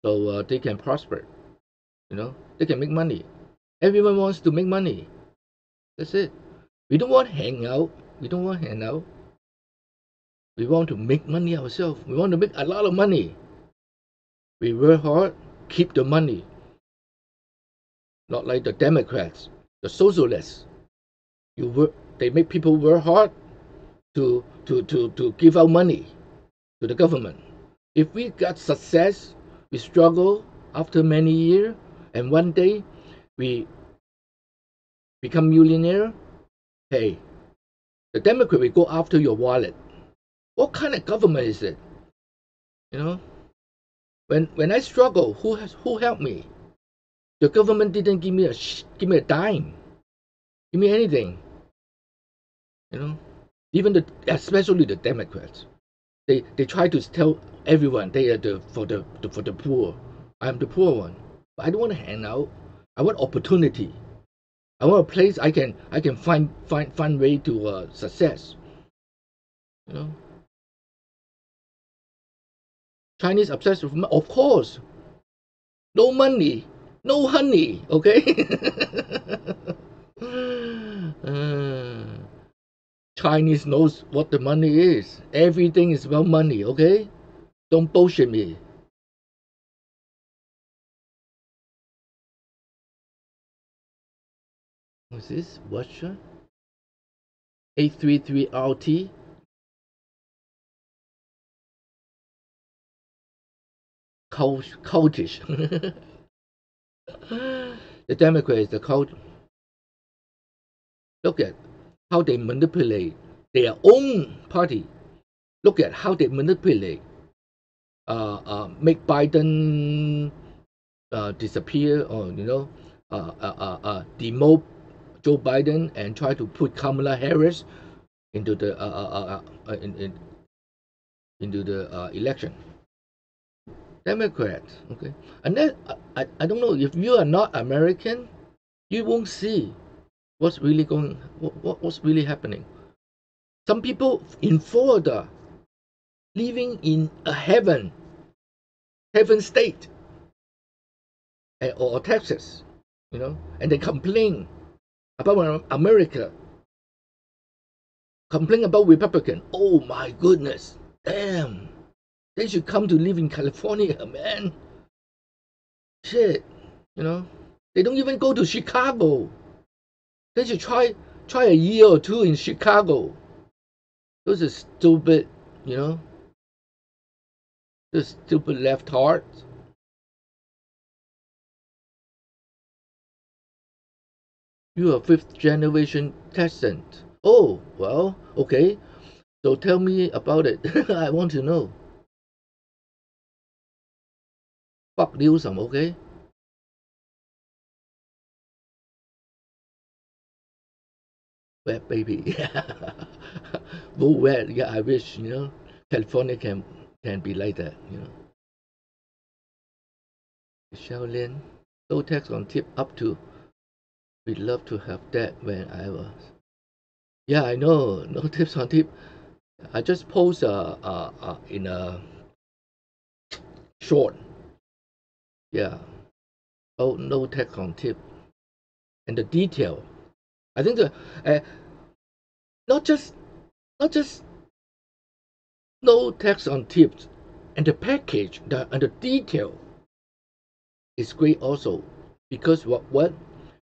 so they can prosper. You know, they can make money. Everyone wants to make money. That's it. We don't want hangout. We don't want handout. We want to make money ourselves. We want to make a lot of money. We work hard, keep the money. Not like the Democrats, the socialists. They make people work hard to give out money to the government. If we got success, we struggle after many years, and one day we become millionaire. Hey, the Democrat will go after your wallet. What kind of government is it? You know, when I struggle, who helped me? The government didn't give me a dime, give me anything. You know, even especially the Democrats, they try to tell everyone they are for the poor. I'm the poor one, but I don't want to hang out. I want opportunity. I want a place I can find way to success. You know, Chinese obsessed with money, of course. No money, no honey. Okay. Chinese knows what the money is. Everything is about money. Okay, don't bullshit me. What's this? Russia? 833 RT. Cultish. The Democrat is the cult. Look at how they manipulate their own party. Look at how they manipulate. Make Biden disappear, or demote Joe Biden and try to put Kamala Harris into the election. Democrats, okay, and then I don't know, if you are not American, you won't see what's really what's really happening. Some people in Florida living in a heaven state, or Texas, you know, and they complain about America, complain about Republican. Oh my goodness, damn. They should come to live in California, man. Shit, you know. They don't even go to Chicago. They should try a year or two in Chicago. Those are stupid, you know. Those stupid leftards. You are 5th generation Bessent. Oh, well, okay. So tell me about it. I want to know. Fuck Newsom, okay? Wet baby. Vote wet. Yeah, I wish, you know, California can be like that, you know. Shaolin, no tax on tip up to. We'd love to have that when I was. Yeah, I know. No tips on tip. I just post in a short. Yeah. Oh, no tax on tip. And the detail. I think not just no tax on tips, and the package, and the detail is great also, because what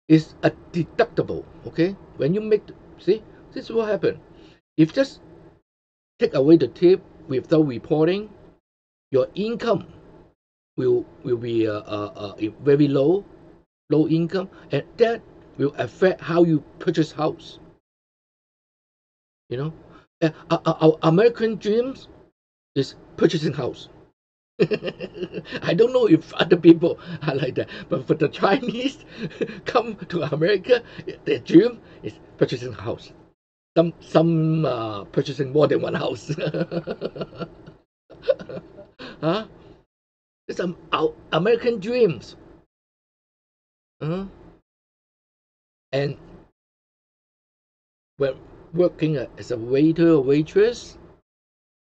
is a deductible. Okay, when you make see, this is what happened. If just take away the tip without reporting, your income will be very low income, and that will affect how you purchase house. You know, Our American dreams is purchasing house. I don't know if other people are like that, but for the Chinese come to America, their dream is purchasing house. Some purchasing more than one house. Huh? It's our American dreams. And when working as a waiter or waitress,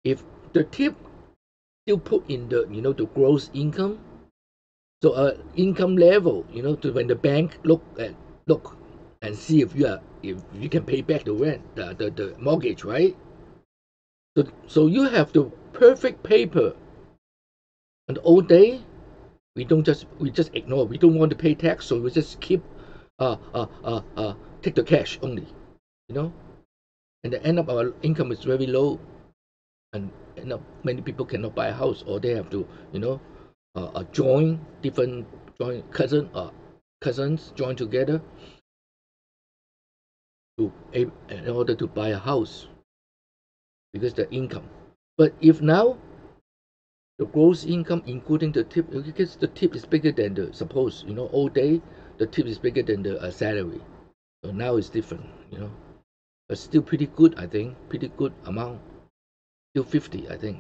if the tip still put in the the gross income, so income level, to when the bank look and see if you can pay back the rent, the mortgage, right? So you have the perfect paper. On the old day, we just ignore. We don't want to pay tax, so we just keep take the cash only, and the end up our income is very low, and end up many people cannot buy a house, or they have to join cousins join together in order to buy a house because the income. But if now the gross income including the tip, because the tip is bigger than the old day, the tip is bigger than the salary. So now it's different, but still pretty good, I think. Pretty good amount, still 50, I think.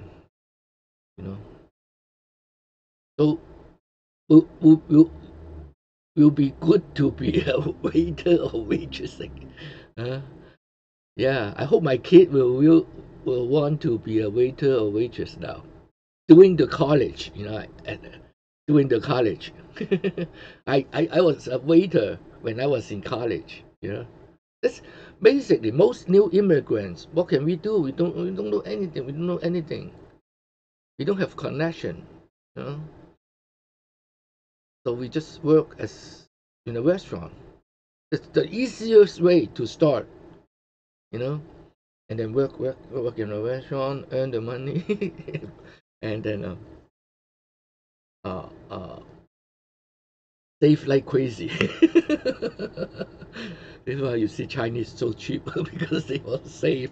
So will be good to be a waiter or waitress. Yeah, I hope my kid will want to be a waiter or waitress now. Doing the college, doing the college. I was a waiter when I was in college. That's basically most new immigrants. What can we do? We don't know anything. We don't know anything. We don't have connection. So we just work as in a restaurant. It's the easiest way to start. And then work in a restaurant, earn the money, and then save like crazy. This is why you see Chinese so cheap because they will save.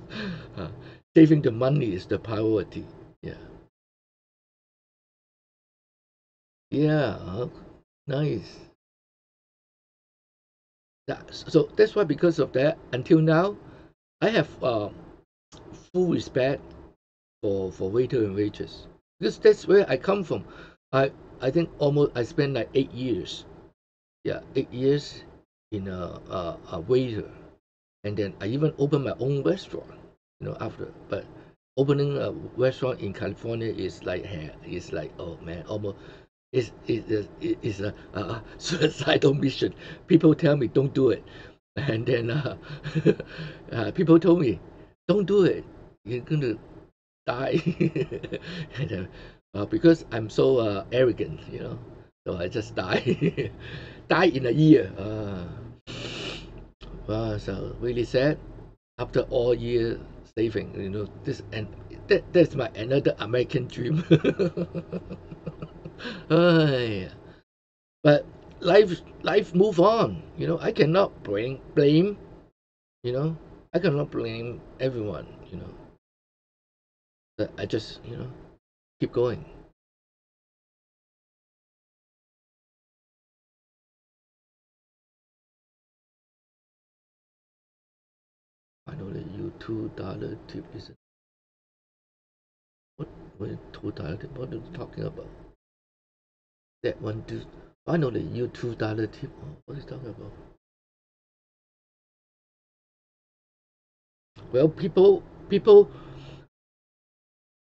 Saving the money is the priority. Yeah, nice. So that's why, because of that, until now, I have full respect for waiter and waitress, because that's where I come from. I think I spent like 8 years. 8 years in a waiter, and then I even opened my own restaurant. After, but opening a restaurant in California is like oh man, almost is a suicidal mission. People tell me don't do it, and then people told me don't do it. You're gonna die. And, because I'm so arrogant, so I just die. Die in a year. So really sad. After all year saving, this, and that's my another American dream. But life move on. I cannot blame. I cannot blame everyone. But I just keep going. I know the $2 tip is what $2 tip? What are you talking about? That one do. I know the $2 tip. What are you talking about? Well,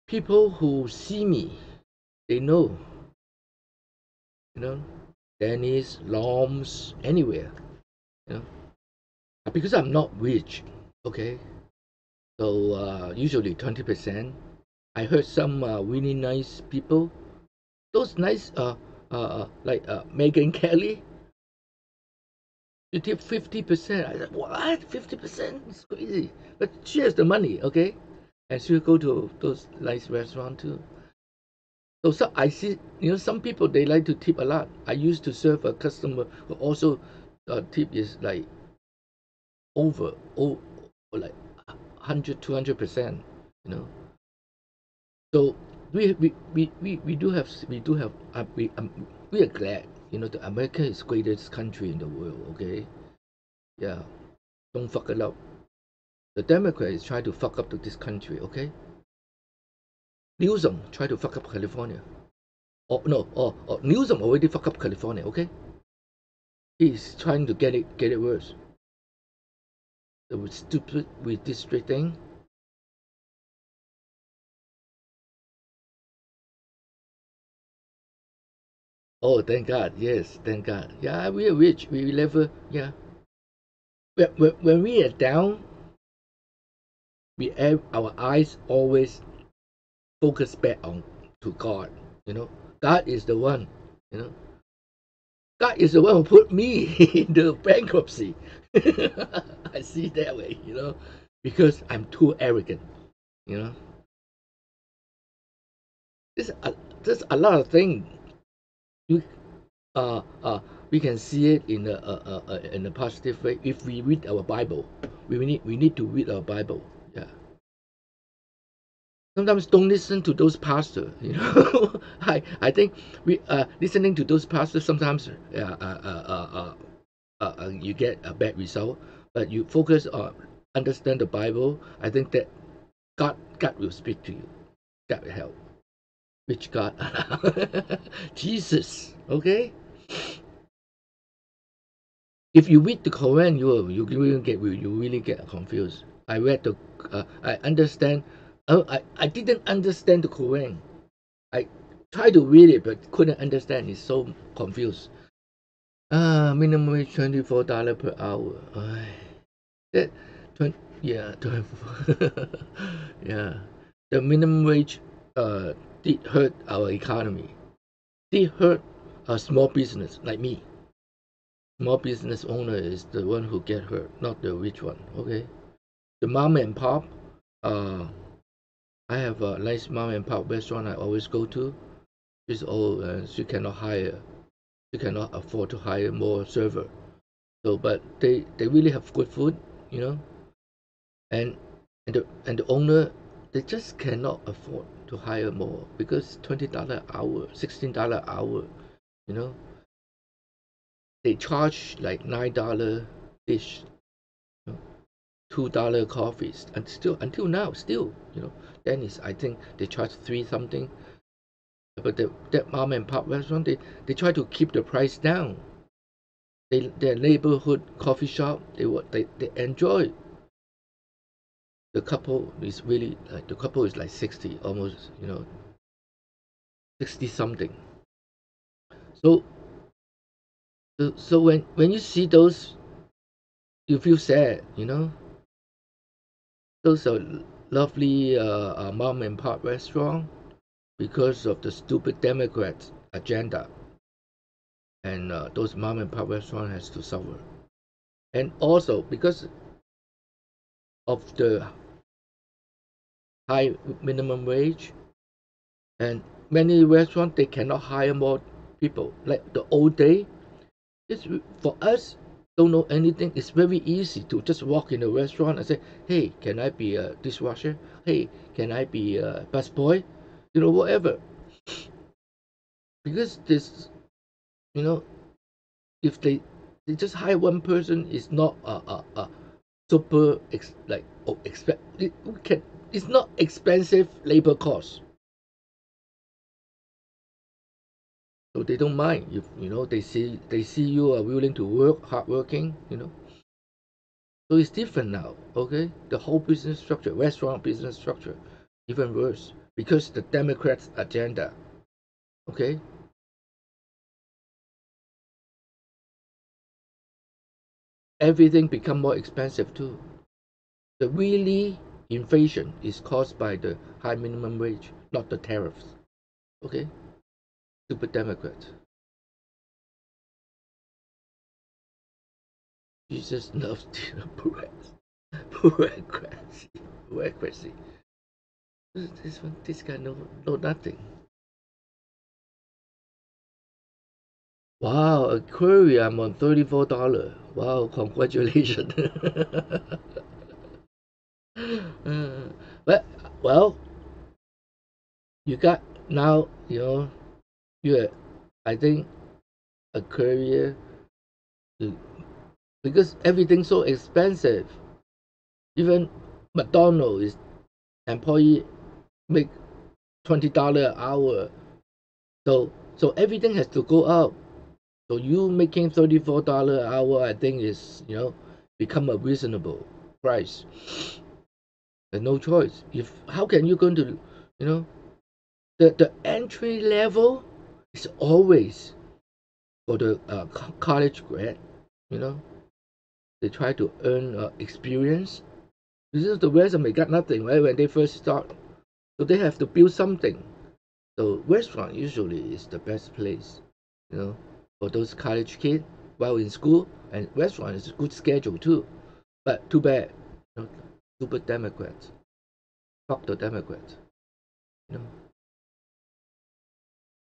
people who see me, they know. Dennis, Loms, anywhere. Because I'm not rich. Okay, so usually 20%. I heard some really nice people, those nice like Megan Kelly, you tip 50%. I said, what? 50%? It's crazy. But she has the money, okay, and she'll go to those nice restaurants too. So I see, some people, they like to tip a lot. I used to serve a customer who also tip is like over like 100-200%, you know. So we are glad, you know, that America is the greatest country in the world. Okay, yeah, don't fuck it up. The Democrat is trying to fuck up this country. Okay, Newsom try to fuck up California. Newsom already fuck up California. Okay, he's trying to get it worse. So we're stupid with this straight thing. Oh, thank God. Yes, thank God. Yeah, we are rich. We never, yeah. When we are down, we have our eyes always focus back on to God. You know, God is the one, you know. God is the one who put me in the bankruptcy. I see it that way, you know, because I'm too arrogant, you know. There's a lot of things. We can see it in a positive way if we read our Bible. We need to read our Bible. Yeah. Sometimes don't listen to those pastors. You know, I think we listening to those pastors sometimes you get a bad result. But you focus on understand the Bible. I think that God will speak to you. God will help. Which God? Jesus. Okay. If you read the Quran, you really get confused. I read the I understand. I didn't understand the Quran. I tried to read it but couldn't understand. It's so confused. Minimum wage $24 per hour. That 20, yeah, 24. Yeah. The minimum wage did hurt our economy. Did hurt a small business like me. Small business owner is the one who get hurt, not the rich one. Okay, the mom and pop. I have a nice mom and pop restaurant I always go to. She's old and she cannot afford to hire more server. So, but they really have good food, you know. And the owner, they just cannot afford to hire more because $20 an hour, $16 an hour, you know. They charge like $9 dish, you know, $2 coffees, and still until now, still, you know. Dennis, I think they charge $3 something, but that mom and pop restaurant, they try to keep the price down. Their neighborhood coffee shop, they enjoy. The couple is really like 60, almost, you know, 60 something. So when you see those, you feel sad, you know. Those are lovely mom and pop restaurant because of the stupid Democrats agenda, and those mom and pop restaurant has to suffer, and also because of the high minimum wage, and many restaurants they cannot hire more people like the old day. It's for us don't know anything. It's very easy to just walk in a restaurant and say, "Hey, can I be a dishwasher? Hey, can I be a busboy? You know, whatever." Because this, you know, if they just hire one person, it's not a super it's not expensive labor cost. So they don't mind if, you know, they see you are willing to work, hardworking, you know. So it's different now. Okay, the whole business structure, restaurant business structure, even worse because the Democrats' agenda. Okay, everything become more expensive too. The really inflation is caused by the high minimum wage, not the tariffs. Okay, stupid Democrats. Jesus loves bureaucracy. This guy know nothing. Wow, a query, I'm on $34. Wow, congratulations. But well, you got now, you're, I think, a career because everything's so expensive. Even McDonald's employee make $20 an hour, so everything has to go up. So you making $34 an hour, I think is become a reasonable price. There's no choice. How can you going to the entry level is always for the college grad. They try to earn experience. This is the resume got nothing, right? When they first start, so they have to build something. So restaurant usually is the best place, for those college kids while in school, and restaurant is a good schedule too. But too bad, super Democrats, fuck the Democrats.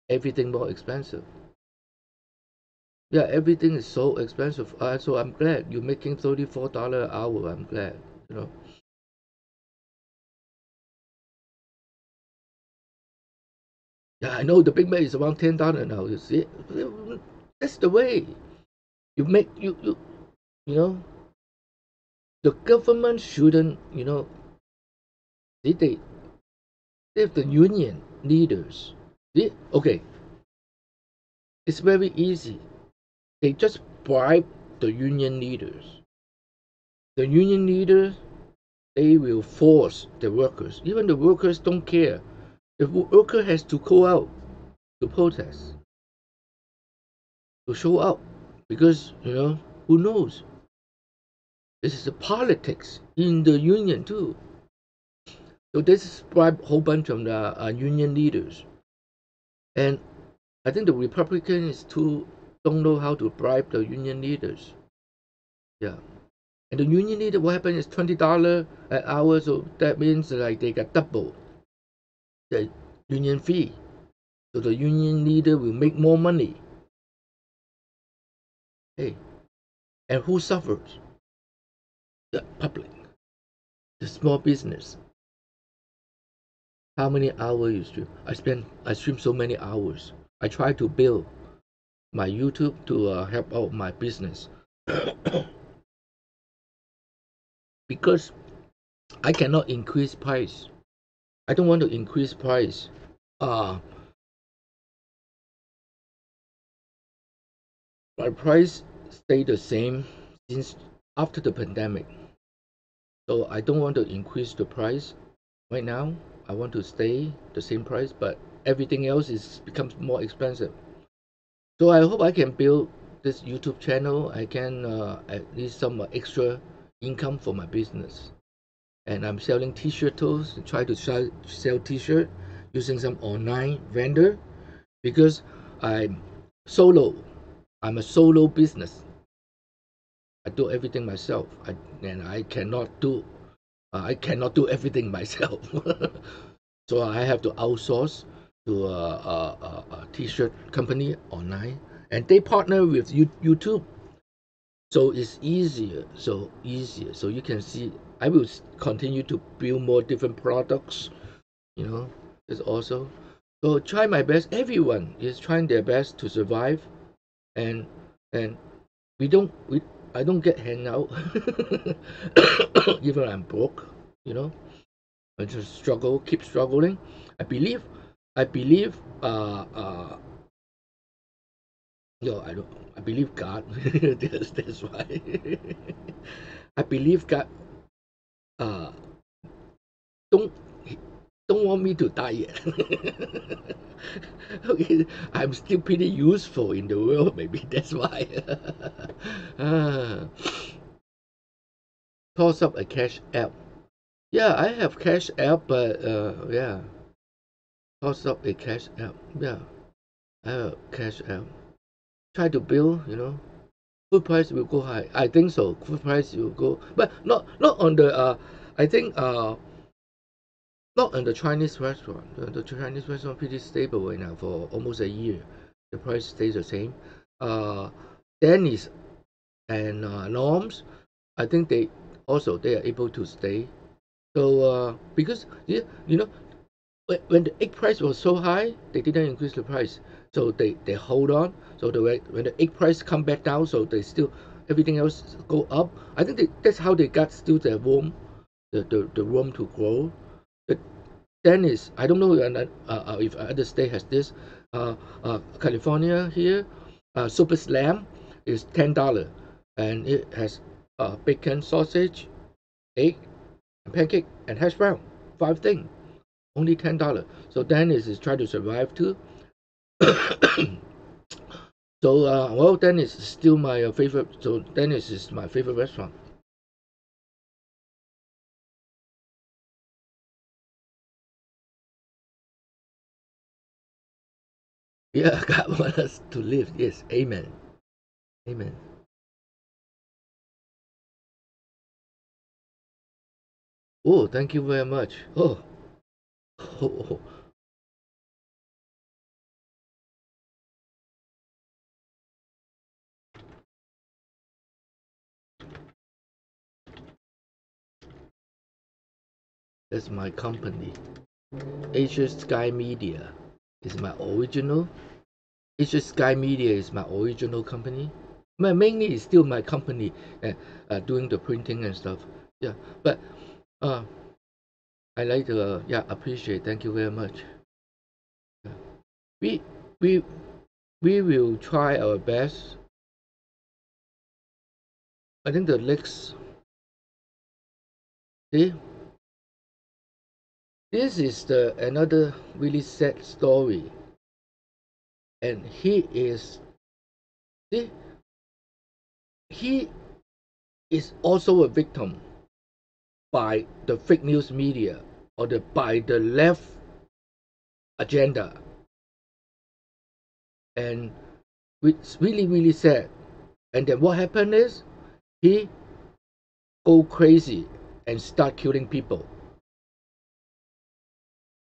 Everything more expensive. Yeah, everything is so expensive. So I'm glad you're making $34 an hour. I'm glad, Yeah, I know the Big Mac is around $10 now. You see, that's the way. You make the government shouldn't, they have the union leaders. Okay, it's very easy. They just bribe the union leaders. The union leaders, they will force the workers. Even the workers don't care. The worker has to go out to protest, to show up, because who knows? This is the politics in the union too. So this is bribe a whole bunch of the union leaders, and I think the Republicans too don't know how to bribe the union leaders. Yeah, and the union leader, what happened is $20 an hour, so that means like they got double the union fee. So the union leader will make more money. Hey, and who suffers? The public, the small business. How many hours you stream? I stream so many hours. I try to build my YouTube to help out my business. Because I cannot increase price. I don't want to increase price. My price stayed the same since after the pandemic. So I don't want to increase the price right now. I want to stay the same price, but everything else becomes more expensive. So I hope I can build this YouTube channel. I can at least some extra income for my business. And I'm selling t-shirt tools. Try to sell t-shirt using some online vendor, because I'm solo. I'm a solo business. I do everything myself, and I cannot do everything myself. So I have to outsource to a t-shirt company online, and they partner with YouTube. So it's easier. So you can see I will continue to build more different products. It's also, so try my best. Everyone is trying their best to survive, and I don't get hang out. Even I'm broke, I just keep struggling. I believe I believe God. That's why. I believe God don't want me to die yet. Okay, I'm still pretty useful in the world. Maybe that's why. Toss up a cash app. Yeah, I have cash app, but yeah. Toss up a cash app. Yeah, I have a cash app. Try to build, food price will go high. I think so. Food price will go, but not on the. I think not on the Chinese restaurant. The Chinese restaurant pretty stable right now for almost a year. The price stays the same. Dennis and Norms, I think they are able to stay. So because you know when the egg price was so high, they didn't increase the price. So they hold on. So when the egg price come back down, so they still everything else go up. I think that's how they got still the room to grow. But Dennis, I don't know if other state has this. California here, Super Slam is $10, and it has bacon, sausage, egg, pancake, and hash brown. 5 things, only $10. So Dennis is trying to survive too. So well, Dennis is still my favorite. So Dennis is my favorite restaurant. Yeah, God wants us to live. Yes, amen. Amen. Oh, thank you very much. Oh. That's my company. Asia Sky Media is my original. Asia Sky Media is my original company. Mainly it's still my company doing the printing and stuff. Yeah, but I like to appreciate. Thank you very much. We will try our best. I think the next. See, this is another really sad story, and he is also a victim by the fake news media or by the left agenda, and it's really sad. And then what happened is he go crazy and start killing people,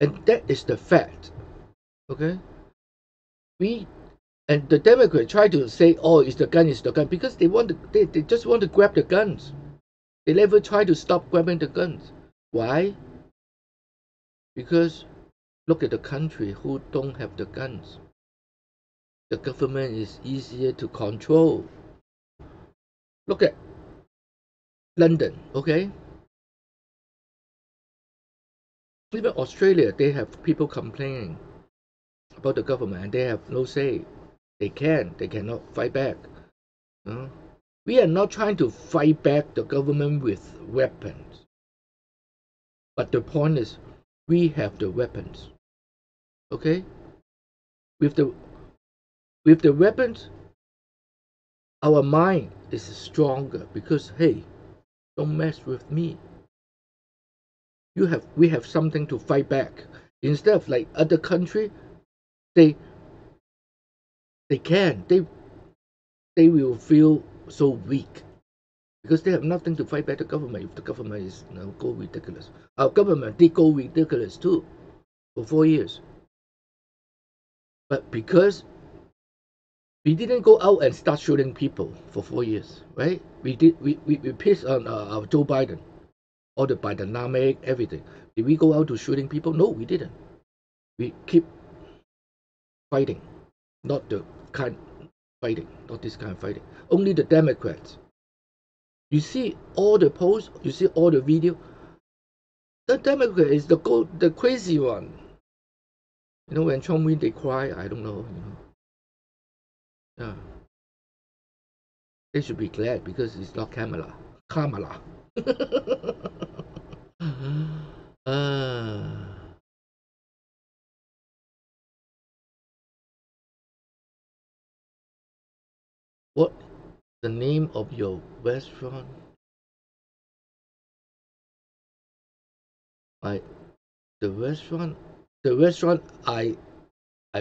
and that is the fact. Okay, and the Democrats try to say, oh, it's the gun, because they just want to grab the guns. They never try to stop grabbing the guns. Why? Because look at the country who don't have the guns. The government is easier to control. Look at London, okay? Even Australia, they have people complaining about the government and they have no say. They cannot fight back. We are not trying to fight back the government with weapons. But the point is, we have the weapons. Okay? With the weapons, our mind is stronger because, hey, don't mess with me. We have something to fight back. Instead of like other country, they will feel so weak because they have nothing to fight back the government. If the government is go ridiculous, our government did go ridiculous too for 4 years. But because we didn't go out and start shooting people for 4 years, right? We pissed on our Joe Biden, all the Bidenomics, everything. Did we go out to shooting people? No, we didn't. We keep fighting, not the kind fighting, not this kind of fighting. Only the Democrats. You see all the posts, you see all the video. The Democrat is the crazy one. When Trump win, they cry. I don't know. Yeah. They should be glad because it's not Kamala. What the name of your restaurant? The restaurant I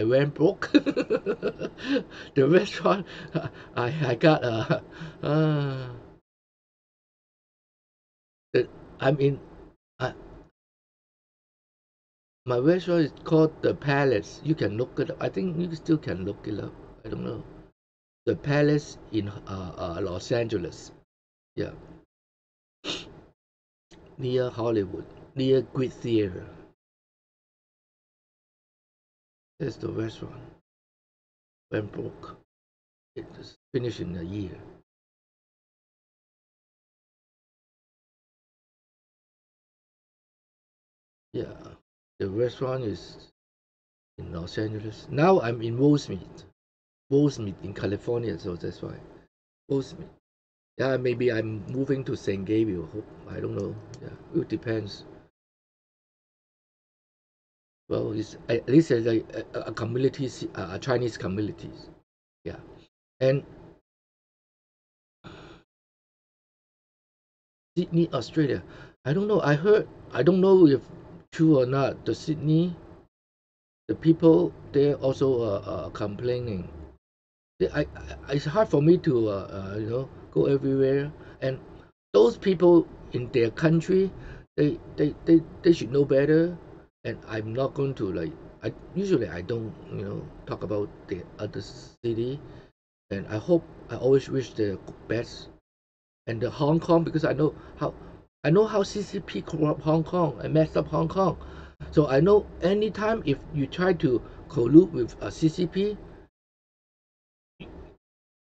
went broke. The restaurant I got my restaurant is called the Palace. You can look it up. I think you still can look it up. I don't know. The Palace in Los Angeles. Yeah. Near Hollywood. near Greek Theatre. That's the restaurant. Went broke. It was finished in a year. Yeah, the restaurant is in Los Angeles. Now I'm in Rosemead in California, so that's why. Rosemead. Yeah, maybe I'm moving to San Gabriel. I don't know. Yeah, it depends. Well, it's at least a community, a Chinese communities. Yeah, and Sydney, Australia. I don't know. I don't know if true or not. The Sydney, the people there also complaining. It's hard for me to go everywhere, and those people in their country, they should know better. And I'm not going to usually I don't talk about the other city, and I always wish the best. And the Hong Kong, because I know how CCP corrupt Hong Kong and messed up Hong Kong, so I know anytime if you try to collude with a CCP,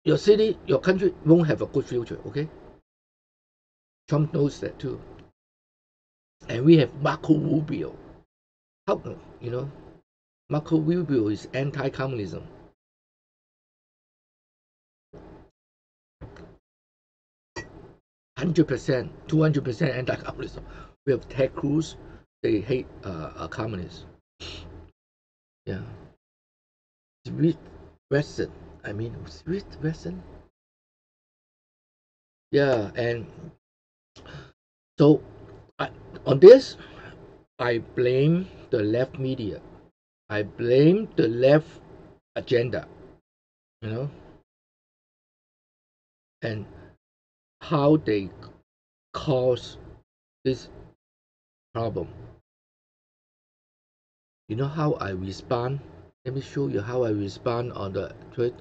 your city, your country won't have a good future. Okay, Trump knows that too, and we have Marco Rubio. How Marco Rubio is anti-communism. %, 200% anti-communism. We have Ted Cruz. They hate communists. Yeah. Bessent. Bessent. Yeah, and so on this, I blame the left media. I blame the left agenda, and how they cause this problem. You know how I respond? Let me show you how I respond on the tweet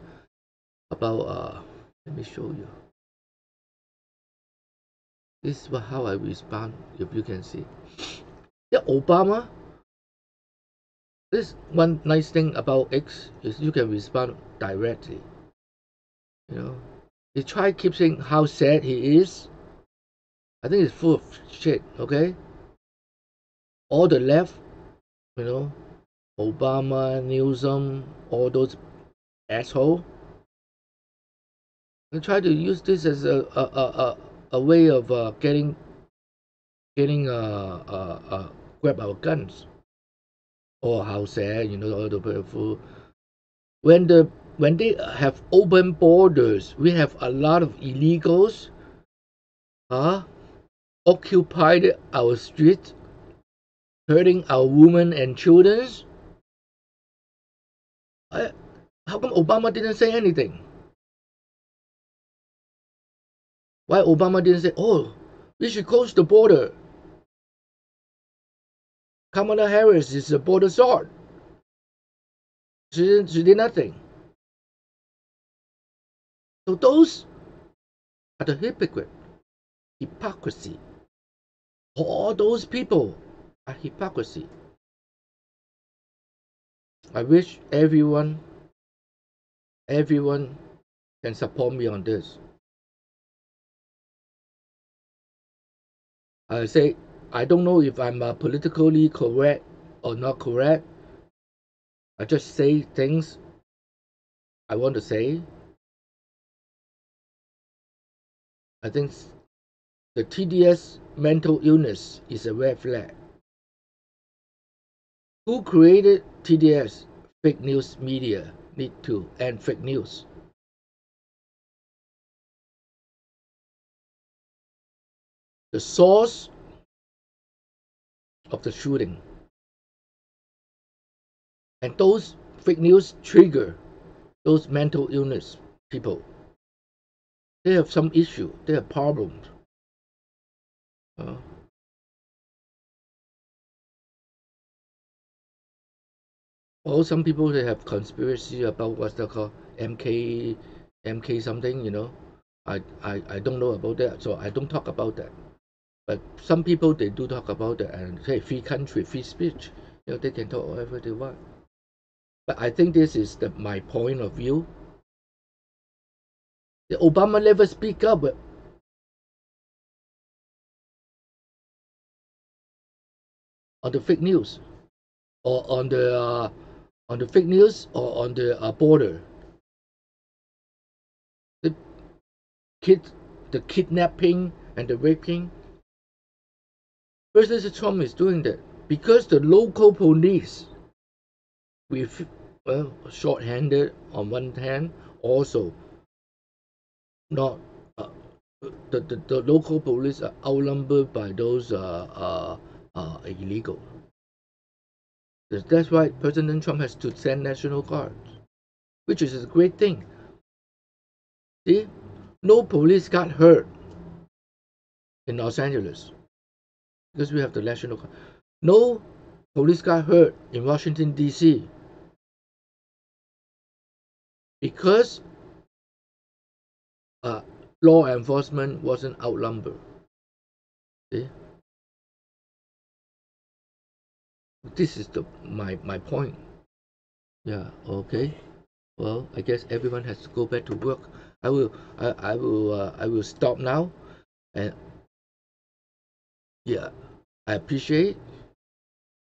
about let me show you. This is how I respond, if you can see. Yeah, Obama. This one nice thing about X is you can respond directly. He try keep saying how sad he is. I think it's full of shit. Okay. All the left, Obama, Newsom, all those assholes. They try to use this as a way of getting grab our guns. Or how sad, all the people. When they have open borders, we have a lot of illegals occupied our streets, hurting our women and children. How come Obama didn't say anything? Why Obama didn't say, oh, we should close the border? Kamala Harris is a border czar. She did nothing. So those are the hypocrisy. All those people are hypocrisy. I wish everyone can support me on this. I say, I don't know if I'm politically correct or not correct. I just say things I want to say. I think the TDS mental illness is a red flag. Who created TDS? Fake news media need to end fake news. The source of the shooting. And those fake news trigger those mental illness people. They have some issue. They have problems. Or some people, they have conspiracy about what's that called, MK something. I don't know about that, so I don't talk about that. But some people, they do talk about that and say free country, free speech. They can talk whatever they want. But I think this is my point of view. The Obama never speak up. On the fake news, or on the fake news, or on the border. The kidnapping and the raping. President Trump is doing that because the local police, with short-handed on one hand, also not the local police are outnumbered by those illegal. That's why President Trump has to send National Guards, which is a great thing. See, no police got hurt in Los Angeles because we have the National Guard. No police got hurt in Washington, D.C. because law enforcement wasn't outnumbered. See? This is my point. Yeah. Okay. Well, I guess everyone has to go back to work. I will stop now. And yeah, I appreciate.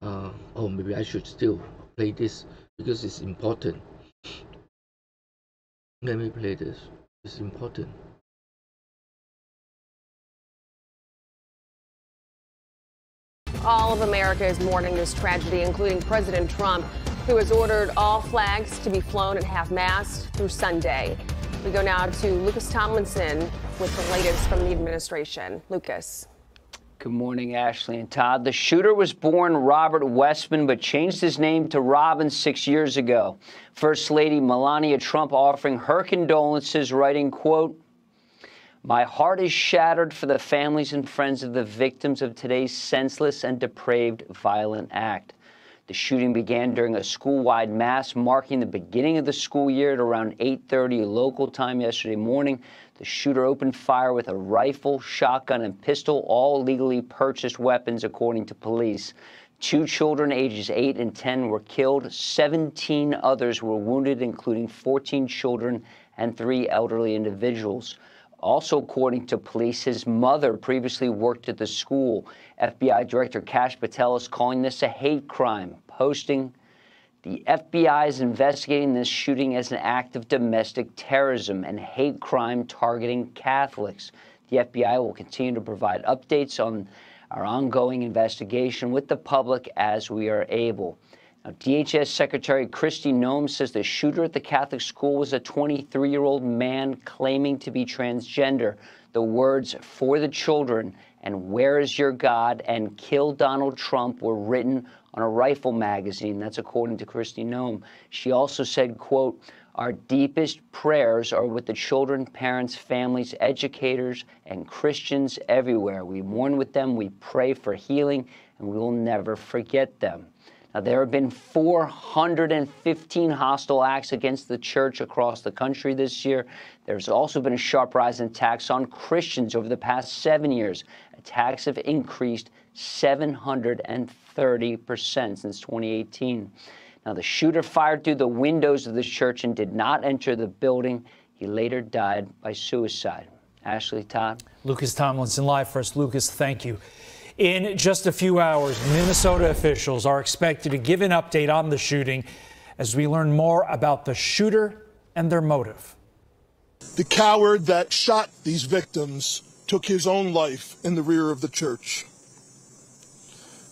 Oh, maybe I should still play this because it's important. Let me play this. It's important. All of America is mourning this tragedy, including President Trump, who has ordered all flags to be flown at half-mast through Sunday. We go now to Lucas Tomlinson with the latest from the administration. Lucas. Good morning, Ashley and Todd. The shooter was born Robert Westman, but changed his name to Robin 6 years ago. First Lady Melania Trump offering her condolences, writing, quote, "My heart is shattered for the families and friends of the victims of today's senseless and depraved violent act." The shooting began during a school-wide mass marking the beginning of the school year at around 8:30 local time yesterday morning. The shooter opened fire with a rifle, shotgun, and pistol, all legally purchased weapons, according to police. 2 children ages 8 and 10 were killed. 17 others were wounded, including 14 children and 3 elderly individuals. Also, according to police, his mother previously worked at the school. FBI Director Kash Patel is calling this a hate crime, posting, "The FBI is investigating this shooting as an act of domestic terrorism and hate crime targeting Catholics. The FBI will continue to provide updates on our ongoing investigation with the public as we are able." Now, DHS Secretary Kristi Noem says the shooter at the Catholic school was a 23-year-old man claiming to be transgender. The words "for the children" and "where is your God" and "kill Donald Trump" were written on a rifle magazine. That's according to Kristi Noem. She also said, quote, "Our deepest prayers are with the children, parents, families, educators, and Christians everywhere. We mourn with them, we pray for healing, and we will never forget them." Now, there have been 415 hostile acts against the church across the country this year. There's also been a sharp rise in attacks on Christians over the past 7 years. Attacks have increased 730% since 2018. Now, the shooter fired through the windows of the church and did not enter the building. He later died by suicide. Ashley, Todd. Lucas Tomlinson live for us. Lucas, thank you. In just a few hours, Minnesota officials are expected to give an update on the shooting as we learn more about the shooter and their motive. The coward that shot these victims took his own life in the rear of the church.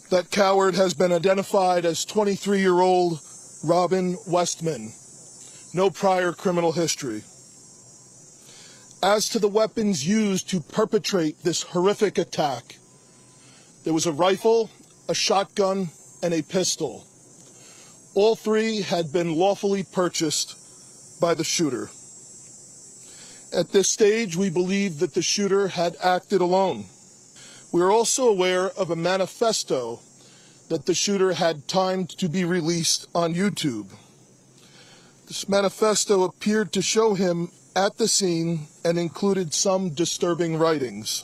That coward has been identified as 23-year-old Robin Westman. No prior criminal history. As to the weapons used to perpetrate this horrific attack, there was a rifle, a shotgun, and a pistol. All 3 had been lawfully purchased by the shooter. At this stage, we believe that the shooter had acted alone. We are also aware of a manifesto that the shooter had timed to be released on YouTube. This manifesto appeared to show him at the scene and included some disturbing writings.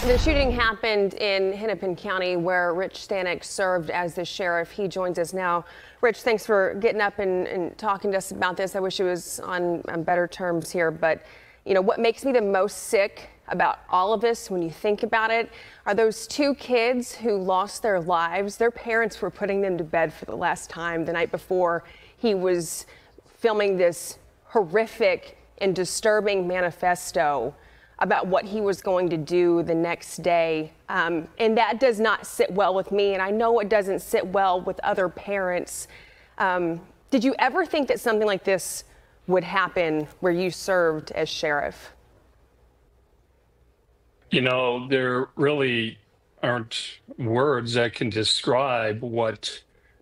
The shooting happened in Hennepin County, where Rich Stanek served as the sheriff. He joins us now. Rich, thanks for getting up and talking to us about this. I wish it was on better terms here, but you know what makes me the most sick about all of this, when you think about it, are those two kids who lost their lives. Their parents were putting them to bed for the last time the night before he was filming this horrific and disturbing manifesto about what he was going to do the next day. And that does not sit well with me, and I know it doesn't sit well with other parents. Did you ever think that something like this would happen where you served as sheriff? You know, there really aren't words that can describe what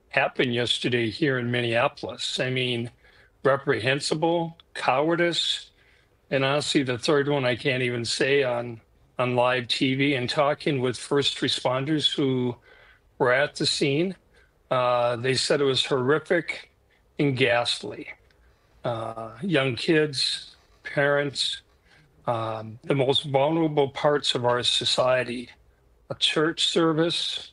happened yesterday here in Minneapolis. I mean, reprehensible, cowardice, and honestly, the third one I can't even say on live TV. And talking with first responders who were at the scene, they said it was horrific and ghastly. Young kids, parents, the most vulnerable parts of our society, a church service,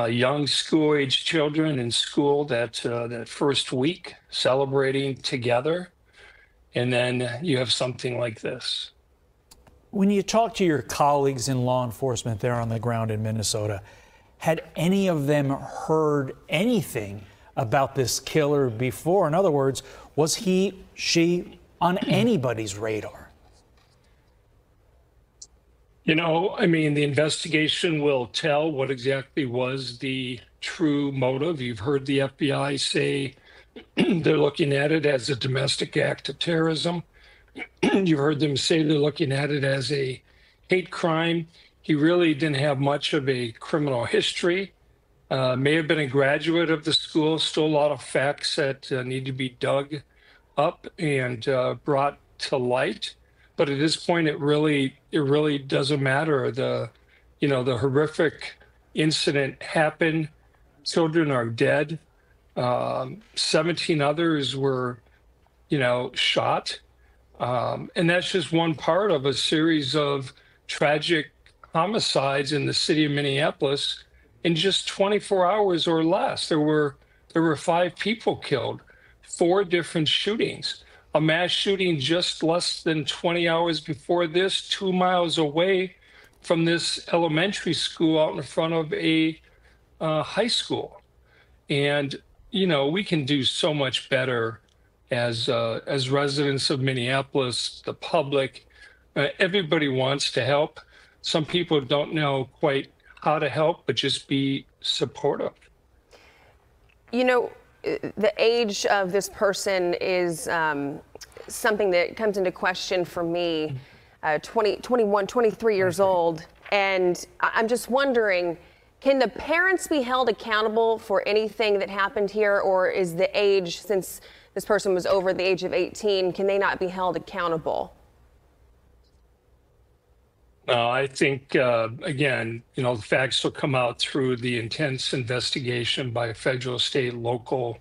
young school-age children in school that first week celebrating together. And then you have something like this. When you talk to your colleagues in law enforcement there on the ground in Minnesota, had any of them heard anything about this killer before? In other words, was he, she on anybody's radar? You know, I mean, the investigation will tell what exactly was the true motive. You've heard the FBI say they're looking at it as a domestic act of terrorism. You've heard them say they're looking at it as a hate crime. He really didn't have much of a criminal history. May have been a graduate of the school. Still a lot of facts that need to be dug up and brought to light. But at this point, it really doesn't matter. The horrific incident happened. Children are dead. 17 others were, shot. And that's just one part of a series of tragic homicides in the city of Minneapolis in just 24 hours or less. There were 5 people killed, 4 different shootings. A mass shooting just less than 20 hours before this, 2 miles away from this elementary school out in front of a high school. And we can do so much better as residents of Minneapolis, the public. Everybody wants to help. Some people don't know quite how to help, but just be supportive. The age of this person is something that comes into question for me. 21, 23 years old. And I'm just wondering, can the parents be held accountable for anything that happened here, or is the age, since this person was over the age of 18, can they not be held accountable? No, I think, again, the facts will come out through the intense investigation by federal, state, local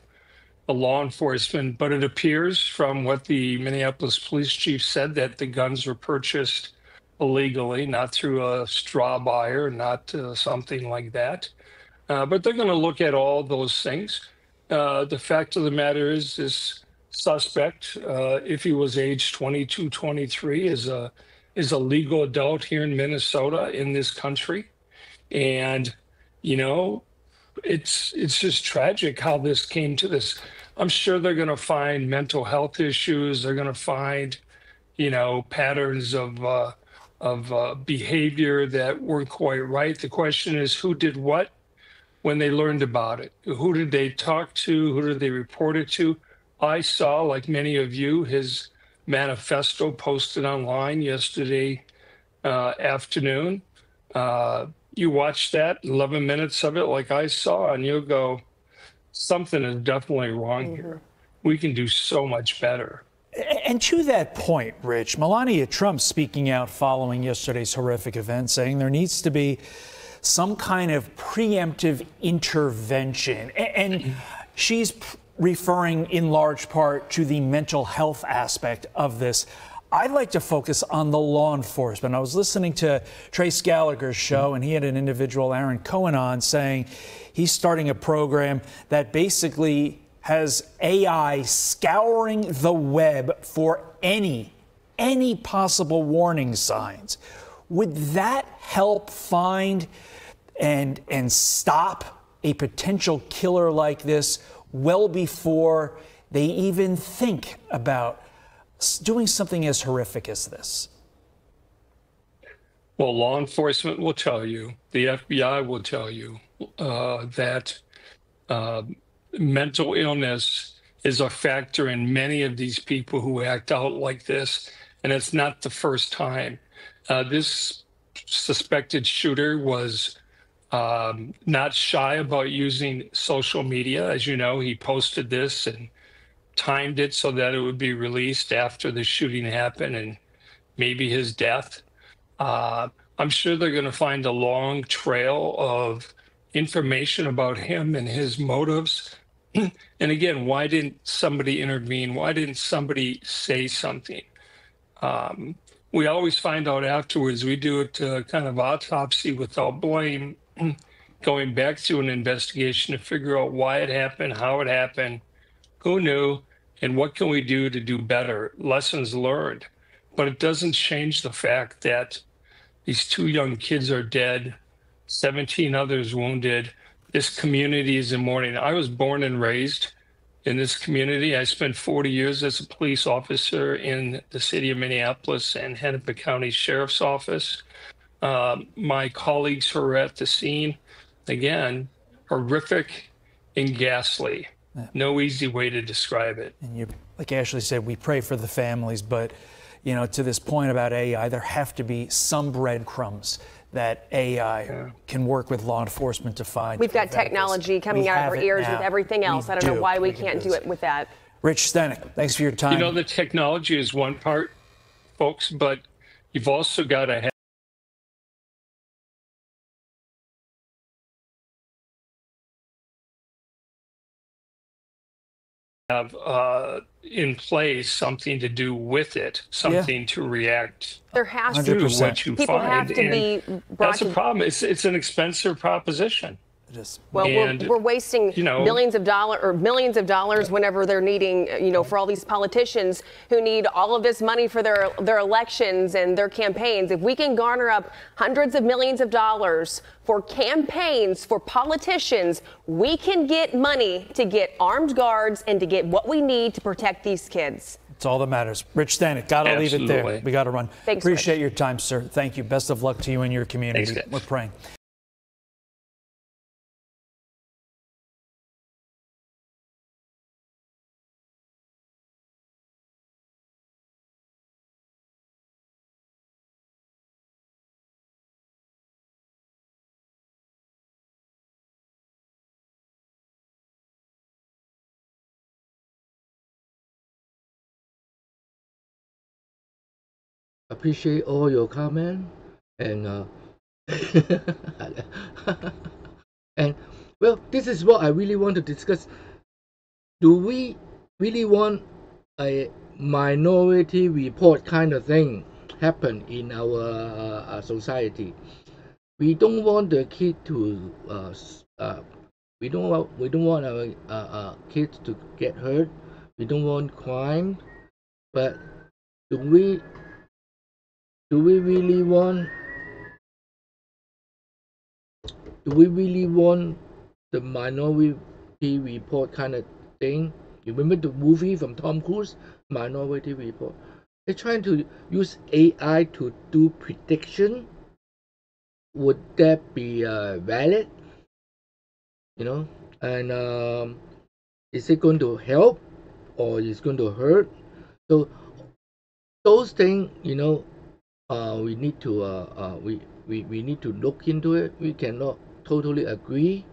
law enforcement. But it appears from what the Minneapolis police chief said that the guns were purchased illegally, not through a straw buyer, not something like that. But they're going to look at all those things. The fact of the matter is this suspect, if he was age 22, 23, is a legal adult here in Minnesota, in this country. And, it's just tragic how this came to this. I'm sure they're going to find mental health issues. They're going to find, patterns of behavior that weren't quite right. The question is, who did what when they learned about it? Who did they talk to? Who did they report it to? I saw, like many of you, his manifesto posted online yesterday afternoon. You watch that, 11 minutes of it, like I saw, and you'll go, something is definitely wrong here. We can do so much better. And to that point, Rich, Melania Trump speaking out following yesterday's horrific event, saying there needs to be some kind of preemptive intervention. And she's referring in large part to the mental health aspect of this. I'd like to focus on the law enforcement. I was listening to Trace Gallagher's show, and he had an individual, Aaron Cohen, on saying he's starting a program that basically has AI scouring the web for any possible warning signs. Would that help find and stop a potential killer like this well before they even think about doing something as horrific as this? Well, law enforcement will tell you, the FBI will tell you that mental illness is a factor in many of these people who act out like this, and it's not the first time. This suspected shooter was not shy about using social media. As you know, he posted this and timed it so that it would be released after the shooting happened and maybe his death. I'm sure they're going to find a long trail of information about him and his motives. And again, why didn't somebody intervene? Why didn't somebody say something? We always find out afterwards. We do it kind of autopsy without blame, going back to an investigation to figure out why it happened, how it happened, who knew, and what can we do to do better? Lessons learned. But it doesn't change the fact that these 2 young kids are dead, 17 others wounded. This community is in mourning. I was born and raised in this community. I spent 40 years as a police officer in the city of Minneapolis and Hennepin County Sheriff's Office. My colleagues who were at the scene, again, horrific and ghastly. No easy way to describe it. And you, like Ashley said, we pray for the families, but you know, to this point about AI, there have to be some breadcrumbs that AI can work with law enforcement to find. We've got technology coming out of our ears with everything else. I don't know why we can't do it with that. Rich Stenek, thanks for your time. You know, the technology is one part, folks, but you've also got to have in place something to do with it, something to react. There has to to 100%. what you People find. have to be brought That's a problem. It's an expensive proposition. Well, we're wasting millions of dollars whenever they're needing, for all these politicians who need all of this money for their elections and their campaigns. If we can garner up hundreds of millions of dollars for campaigns, for politicians, we can get money to get armed guards and to get what we need to protect these kids. It's all that matters. Rich Stenek, gotta leave it there. We gotta run. Thanks, Appreciate Rich. your time, sir. Thank you. Best of luck to you and your community. Thanks, we're praying. Appreciate all your comment and and well, this is what I really want to discuss. Do we really want a minority report kind of thing happen in our society? We don't want the kid to we don't want our kids to get hurt. We don't want crime, but do we really want the minority report kind of thing? You remember the movie from Tom Cruise, Minority Report? They're trying to use AI to do prediction. Would that be valid? And is it going to help or is it going to hurt? So those things, we need to we need to look into it. We cannot totally agree.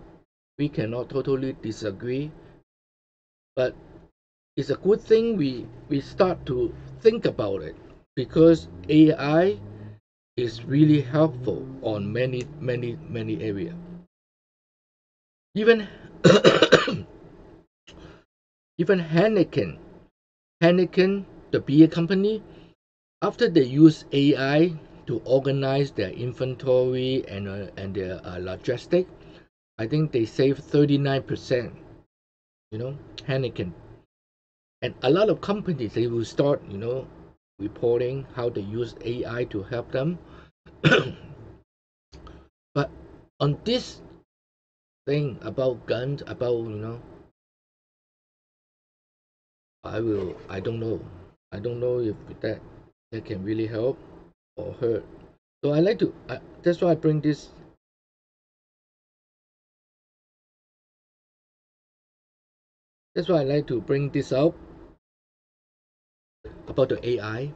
We cannot totally disagree. But it's a good thing we start to think about it, because AI is really helpful on many areas. Even even Heineken, the beer company, after they use AI to organize their inventory and their logistic, I think they save 39%. Heineken. And a lot of companies, they will start, reporting how they use AI to help them. But on this thing about guns, about, I don't know. I don't know if that can really help or hurt. So I like to, that's why I bring this. That's why I like to bring this up about the AI.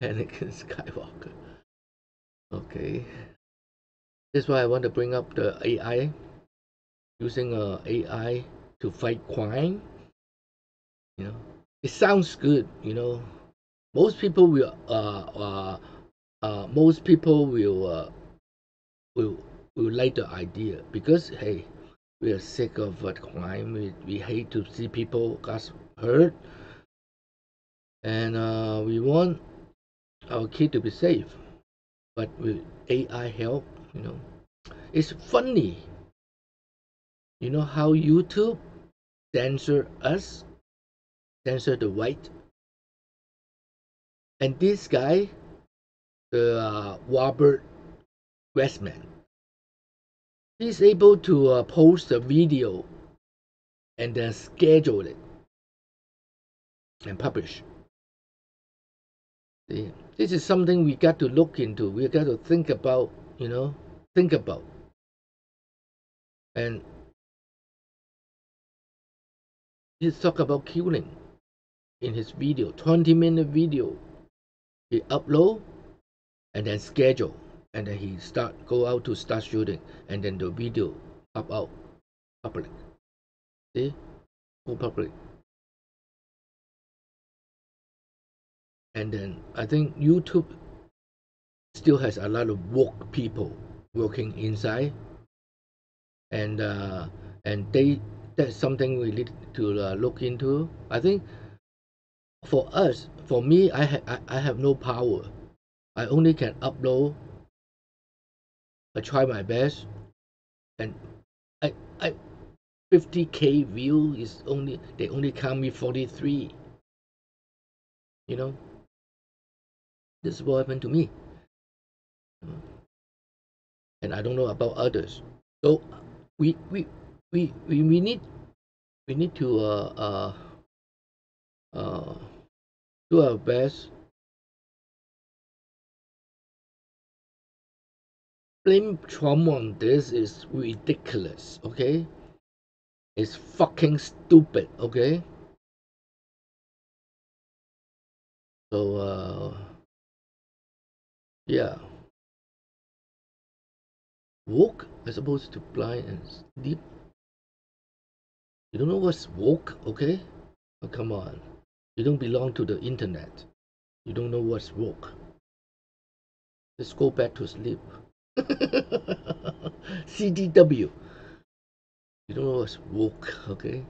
Anakin Skywalker. Okay. That's why I want to bring up the AI. Using AI to fight crime. It sounds good. Most people will like the idea because hey, we are sick of crime. We hate to see people get hurt, and we want our kid to be safe. But with AI help, it's funny. How YouTube censor us, censor the white, and this guy, the Robert Westman, he's able to post a video and then schedule it and publish. See, this is something we got to look into. We got to think about, and he talk about killing in his video, 20-minute video. He upload and then schedule, and then he go out to start shooting, and then the video pop out public. See, go public. And then I think YouTube still has a lot of woke people working inside, and that's something we need to look into. I think for me, I have no power. I only can upload. I try my best, and I 50K view is they only count me 43. This is what happened to me, and I don't know about others. So we need to do our best. Blame Trump on this is ridiculous, okay? It's fucking stupid, okay? So yeah. Woke as opposed to blind and sleep. You don't know what's woke, okay? Oh, come on. You don't belong to the internet. You don't know what's woke. Let's go back to sleep. CDW. You don't know what's woke, okay?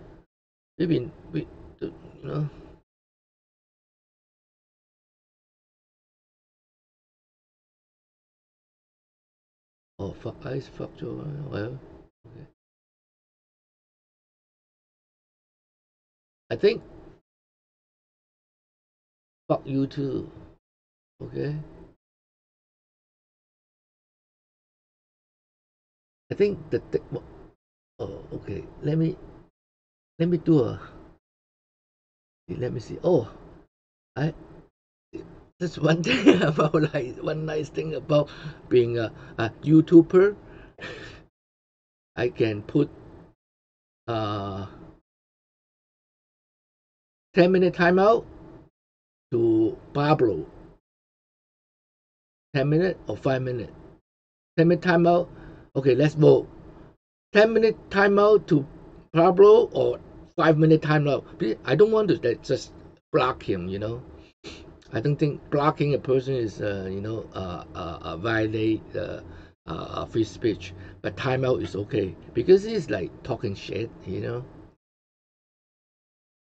Oh, fuck eyes, fuck Joe, whatever. Okay. I think fuck you too. Okay. I think oh, okay. Let me do a. Let me see. Oh, that's one thing about one nice thing about being a YouTuber. I can put 10-minute timeout to Pablo. 10-minute or 5-minute. 10-minute timeout. Okay, let's vote. 10-minute timeout to Pablo or 5-minute timeout. I don't want to just block him. I don't think blocking a person is violate free speech. But timeout is okay because he's like talking shit.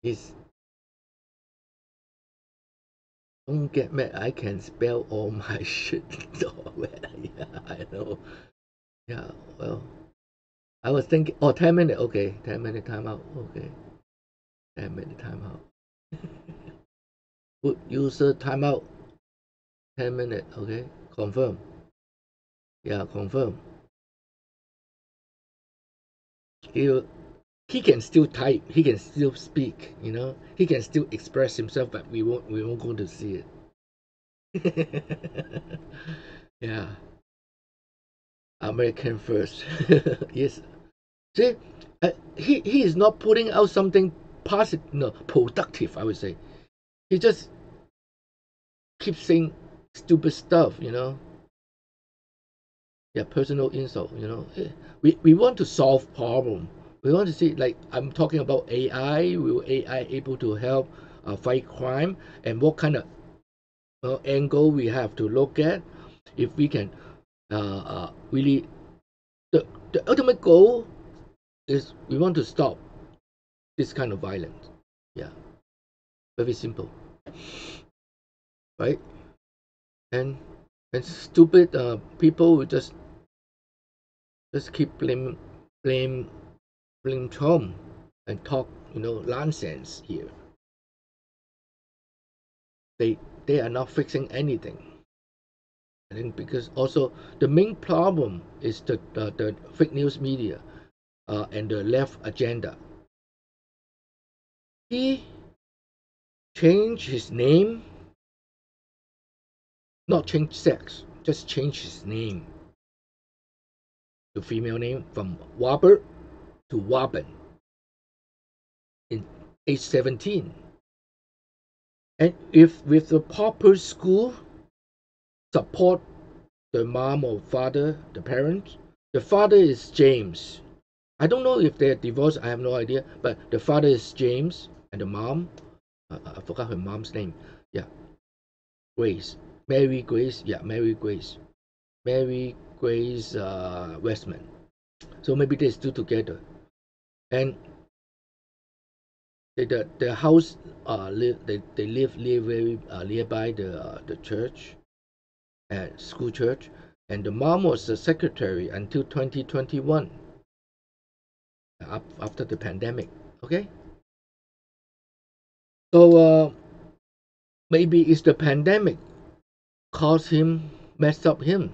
He's Don't get mad. I can spell all my shit. Yeah, I know. Yeah, well, I was thinking, 10 minutes, okay. 10 minute timeout, okay. 10 minute timeout. Put user timeout. 10 minutes, okay. Confirm. Yeah, confirm. He can still type, he can still speak, you know, he can still express himself, but we won't go to see it. Yeah. American first. Yes. See, he is not putting out something positive, no, productive, I would say. He just keeps saying stupid stuff, you know. Yeah, personal insult, you know. We want to solve problem. We want to see, like I'm talking about AI. Will AI able to help fight crime, and what kind of angle we have to look at? If we can really, the ultimate goal is we want to stop this kind of violence. Yeah, very simple, right? And stupid people will just keep blame Trump and talk, you know, nonsense here. They are not fixing anything. I think because also the main problem is the fake news media and the left agenda. He changed his name, not change sex, just change his name. The female name from Robert to Robin in age 17. And if with the proper school support the mom or father, the parents, the father is James. I don't know if they're divorced, I have no idea, but the father is James and the mom, I forgot her mom's name. Yeah, Grace. Mary Grace. Yeah, Mary Grace. Mary Grace Westman. So maybe they're still together. And the house they live very nearby the church, school church, and the mom was the secretary until 2021, after the pandemic. Okay, so maybe it's the pandemic caused him, messed up him,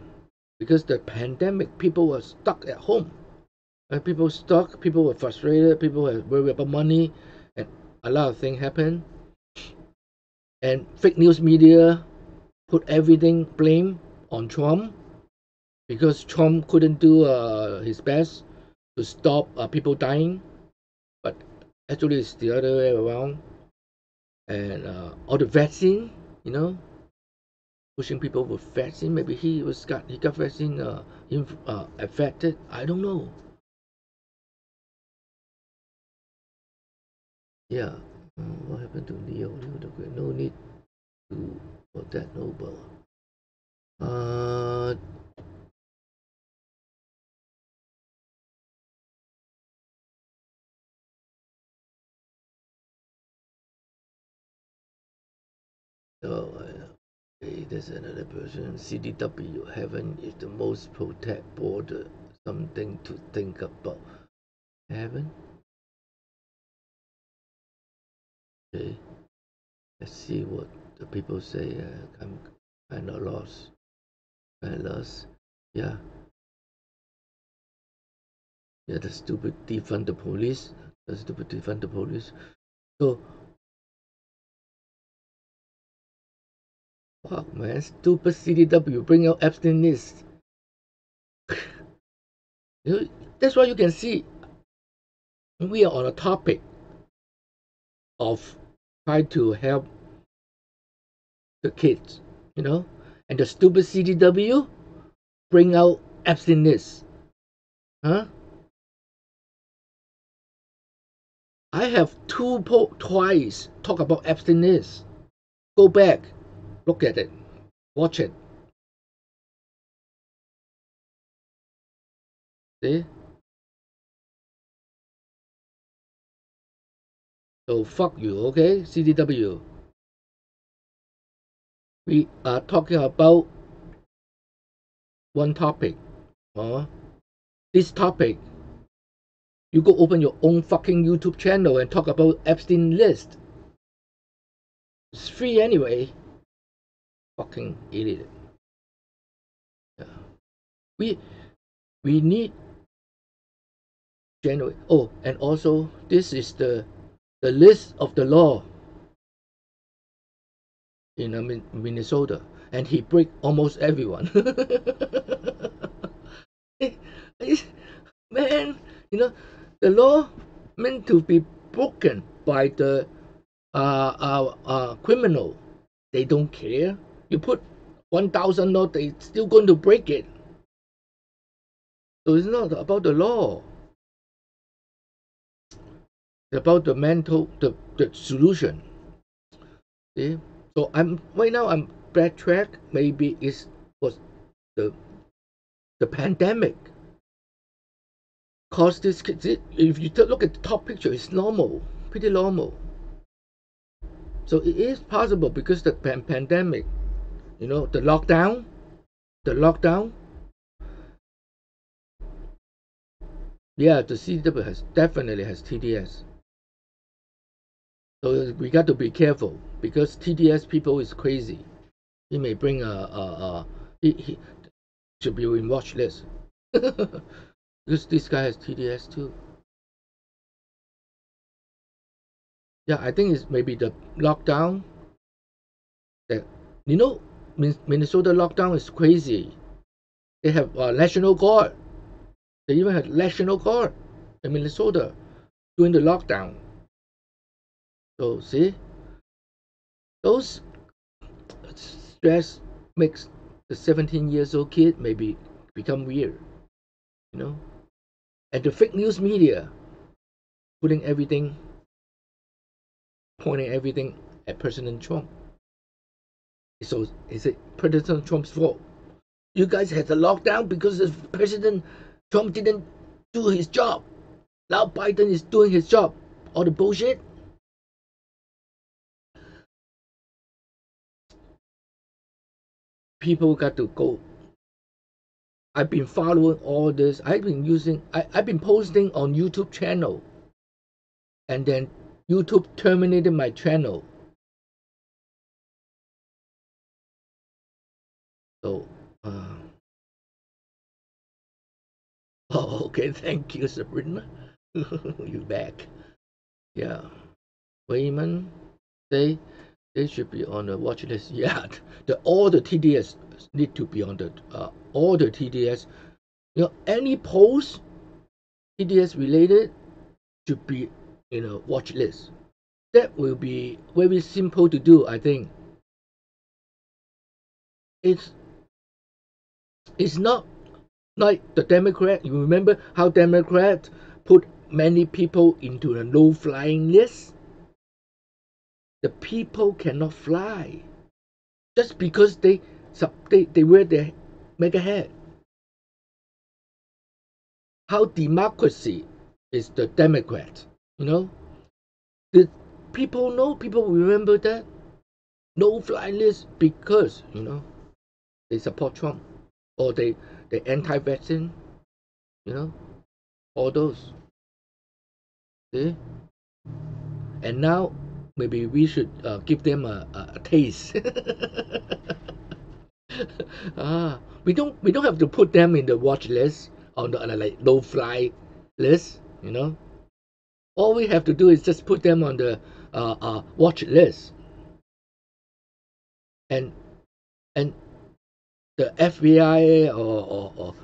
because the pandemic people were stuck at home. And people stuck, people were frustrated, people were worried about money, and a lot of things happened. And fake news media put everything blame on Trump because Trump couldn't do his best to stop people dying, but actually it's the other way around. And all the vaccine, you know, pushing people with vaccine. Maybe he got vaccine affected. I don't know. Yeah, what happened to Leo the Great? No need for that noble. Okay, there's another person. CDW, heaven is the most protect border. Something to think about. Heaven? Okay, let's see what the people say. I'm kind of lost. Yeah. Yeah, the stupid defund the police. So, fuck man, stupid CDW bring out Epstein list. You know, that's why you can see we are on a topic of trying to help the kids, you know, and the stupid CDW bring out Epstein list. Huh? I have twice talk about Epstein list. Go back, look at it, watch it. See? So fuck you, okay, CDW. we are talking about one topic. This topic, you go open your own fucking YouTube channel and talk about Epstein list. It's free anyway. Fucking idiot. Yeah. We need generate. Oh, and also this is the list of the law in Minnesota, and he break almost everyone. Man, you know, the law meant to be broken by the criminal. They don't care. You put 1,000 law, they still going to break it. So it's not about the law. It's about the mental, the solution. See? So right now I'm backtrack. Maybe it was the pandemic caused this. If you look at the top picture, it's normal, pretty normal. So it is possible because the pandemic, you know, the lockdown. Yeah, the CW definitely has TDS. So we got to be careful because TDS people is crazy. He may bring he should be in watch list because this guy has TDS too. Yeah, I think it's maybe the lockdown. That, you know, Minnesota lockdown is crazy. They have National Guard. They even have National Guard in Minnesota during the lockdown. So see, those stress makes the 17-year-old kid maybe become weird, you know. And the fake news media pointing everything at President Trump. So is it President Trump's fault? You guys had the lockdown because President Trump didn't do his job. Now Biden is doing his job. All the bullshit. People got to go. I've been following all this. I've been posting on YouTube channel, and then YouTube terminated my channel. So, oh, okay, thank you, Sabrina. You back? Yeah, Wayman, they should be on the watch list. Yeah, all the TDS need to be on the all the TDS. You know, any post TDS related should be in a watch list. That will be very simple to do. I think it's not like the Democrat. You remember how Democrats put many people into the no-flying list? The people cannot fly just because they wear their mega hat. How democracy is the Democrat, you know? The people know, people remember that no flying list because, you know, they support Trump or they anti-vaccine, you know, all those. See? And now maybe we should give them a taste. We don't have to put them in the watch list on the like no-fly list, you know. All we have to do is just put them on the watch list, and the FBI or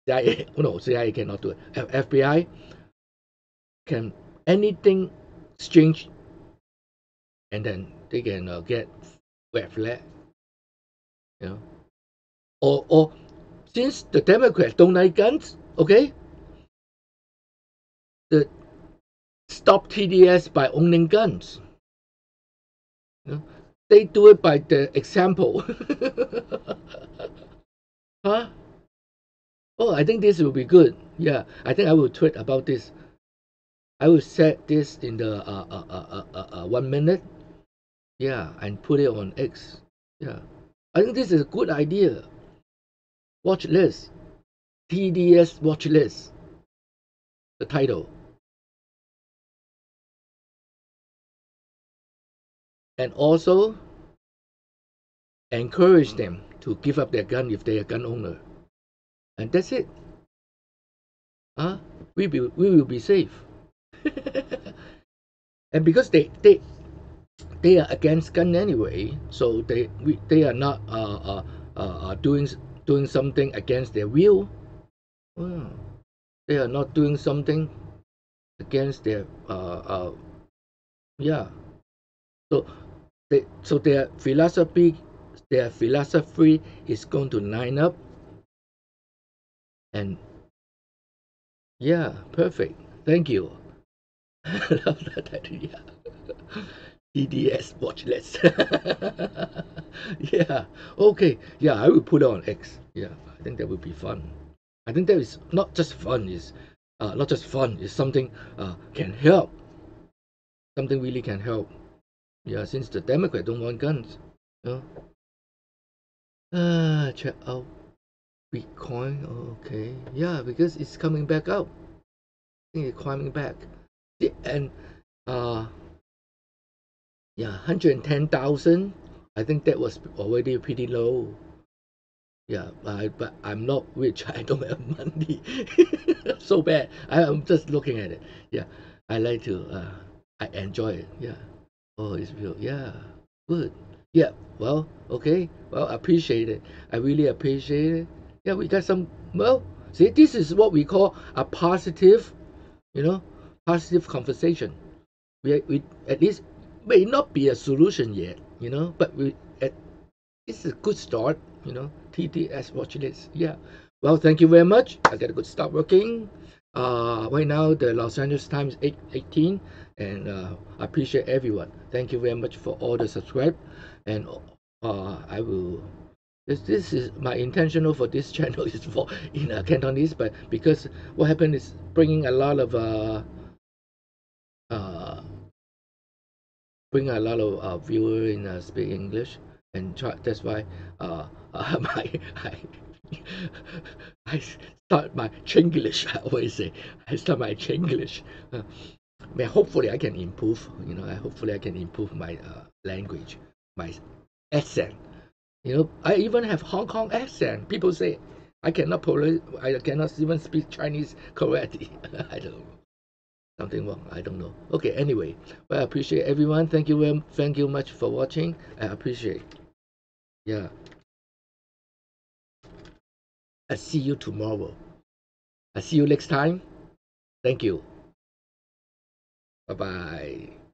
CIA, no, CIA cannot do it. FBI can anything strange, and then they can get red flag, you know. Or since the Democrats don't like guns, okay, stop TDS by owning guns. You know? They do it by the example. Huh? Oh, I think this will be good. Yeah, I think I will tweet about this. I will set this in the 1 minute. Yeah, and put it on X. Yeah, I think this is a good idea. Watch list, TDS watch list. The title. And also encourage them to give up their gun if they are gun owner. And that's it. We will be safe. And because they are against gun anyway, so they are not doing something against their will. They are not doing something against their yeah. So their philosophy is going to line up, and yeah, perfect. Thank you. Love that idea. TDS watch list. Yeah. Okay. Yeah, I will put it on X. Yeah, I think that would be fun. I think that is not just fun. Is not just fun. Is something can help. Something really can help. Yeah, since the Democrats don't want guns, you know. Check out Bitcoin. Okay, yeah, because it's coming back up. I think it's climbing back. Yeah, and yeah, 110,000. I think that was already pretty low. Yeah, but I'm not rich. I don't have money. So bad. I'm just looking at it. Yeah, I like to. I enjoy it. Yeah. Oh, it's real. Yeah, good. Yeah, well, okay. Well, I appreciate it. I really appreciate it. Yeah, we got some, well, see, this is what we call a positive, positive conversation. We at least may not be a solution yet, but it's a good start, TDS watch list. Yeah. Well, thank you very much. I gotta go start working. Right now, the Los Angeles Times 8:18, and I appreciate everyone. Thank you very much for all the subscribe, and I will. This is my intentional for this channel is for in Cantonese, but because what happened is bringing a lot of viewer in speak English, and that's why I start my Chinglish. I always say I start my Chinglish. Hopefully I can improve. Hopefully I can improve my language, my accent. I even have Hong Kong accent. People say I cannot even speak Chinese correctly. I don't know. Something wrong. I don't know. Okay. Anyway, well, I appreciate everyone. Thank you much for watching. I appreciate. Yeah. I see you tomorrow. I see you next time. Thank you. Bye-bye.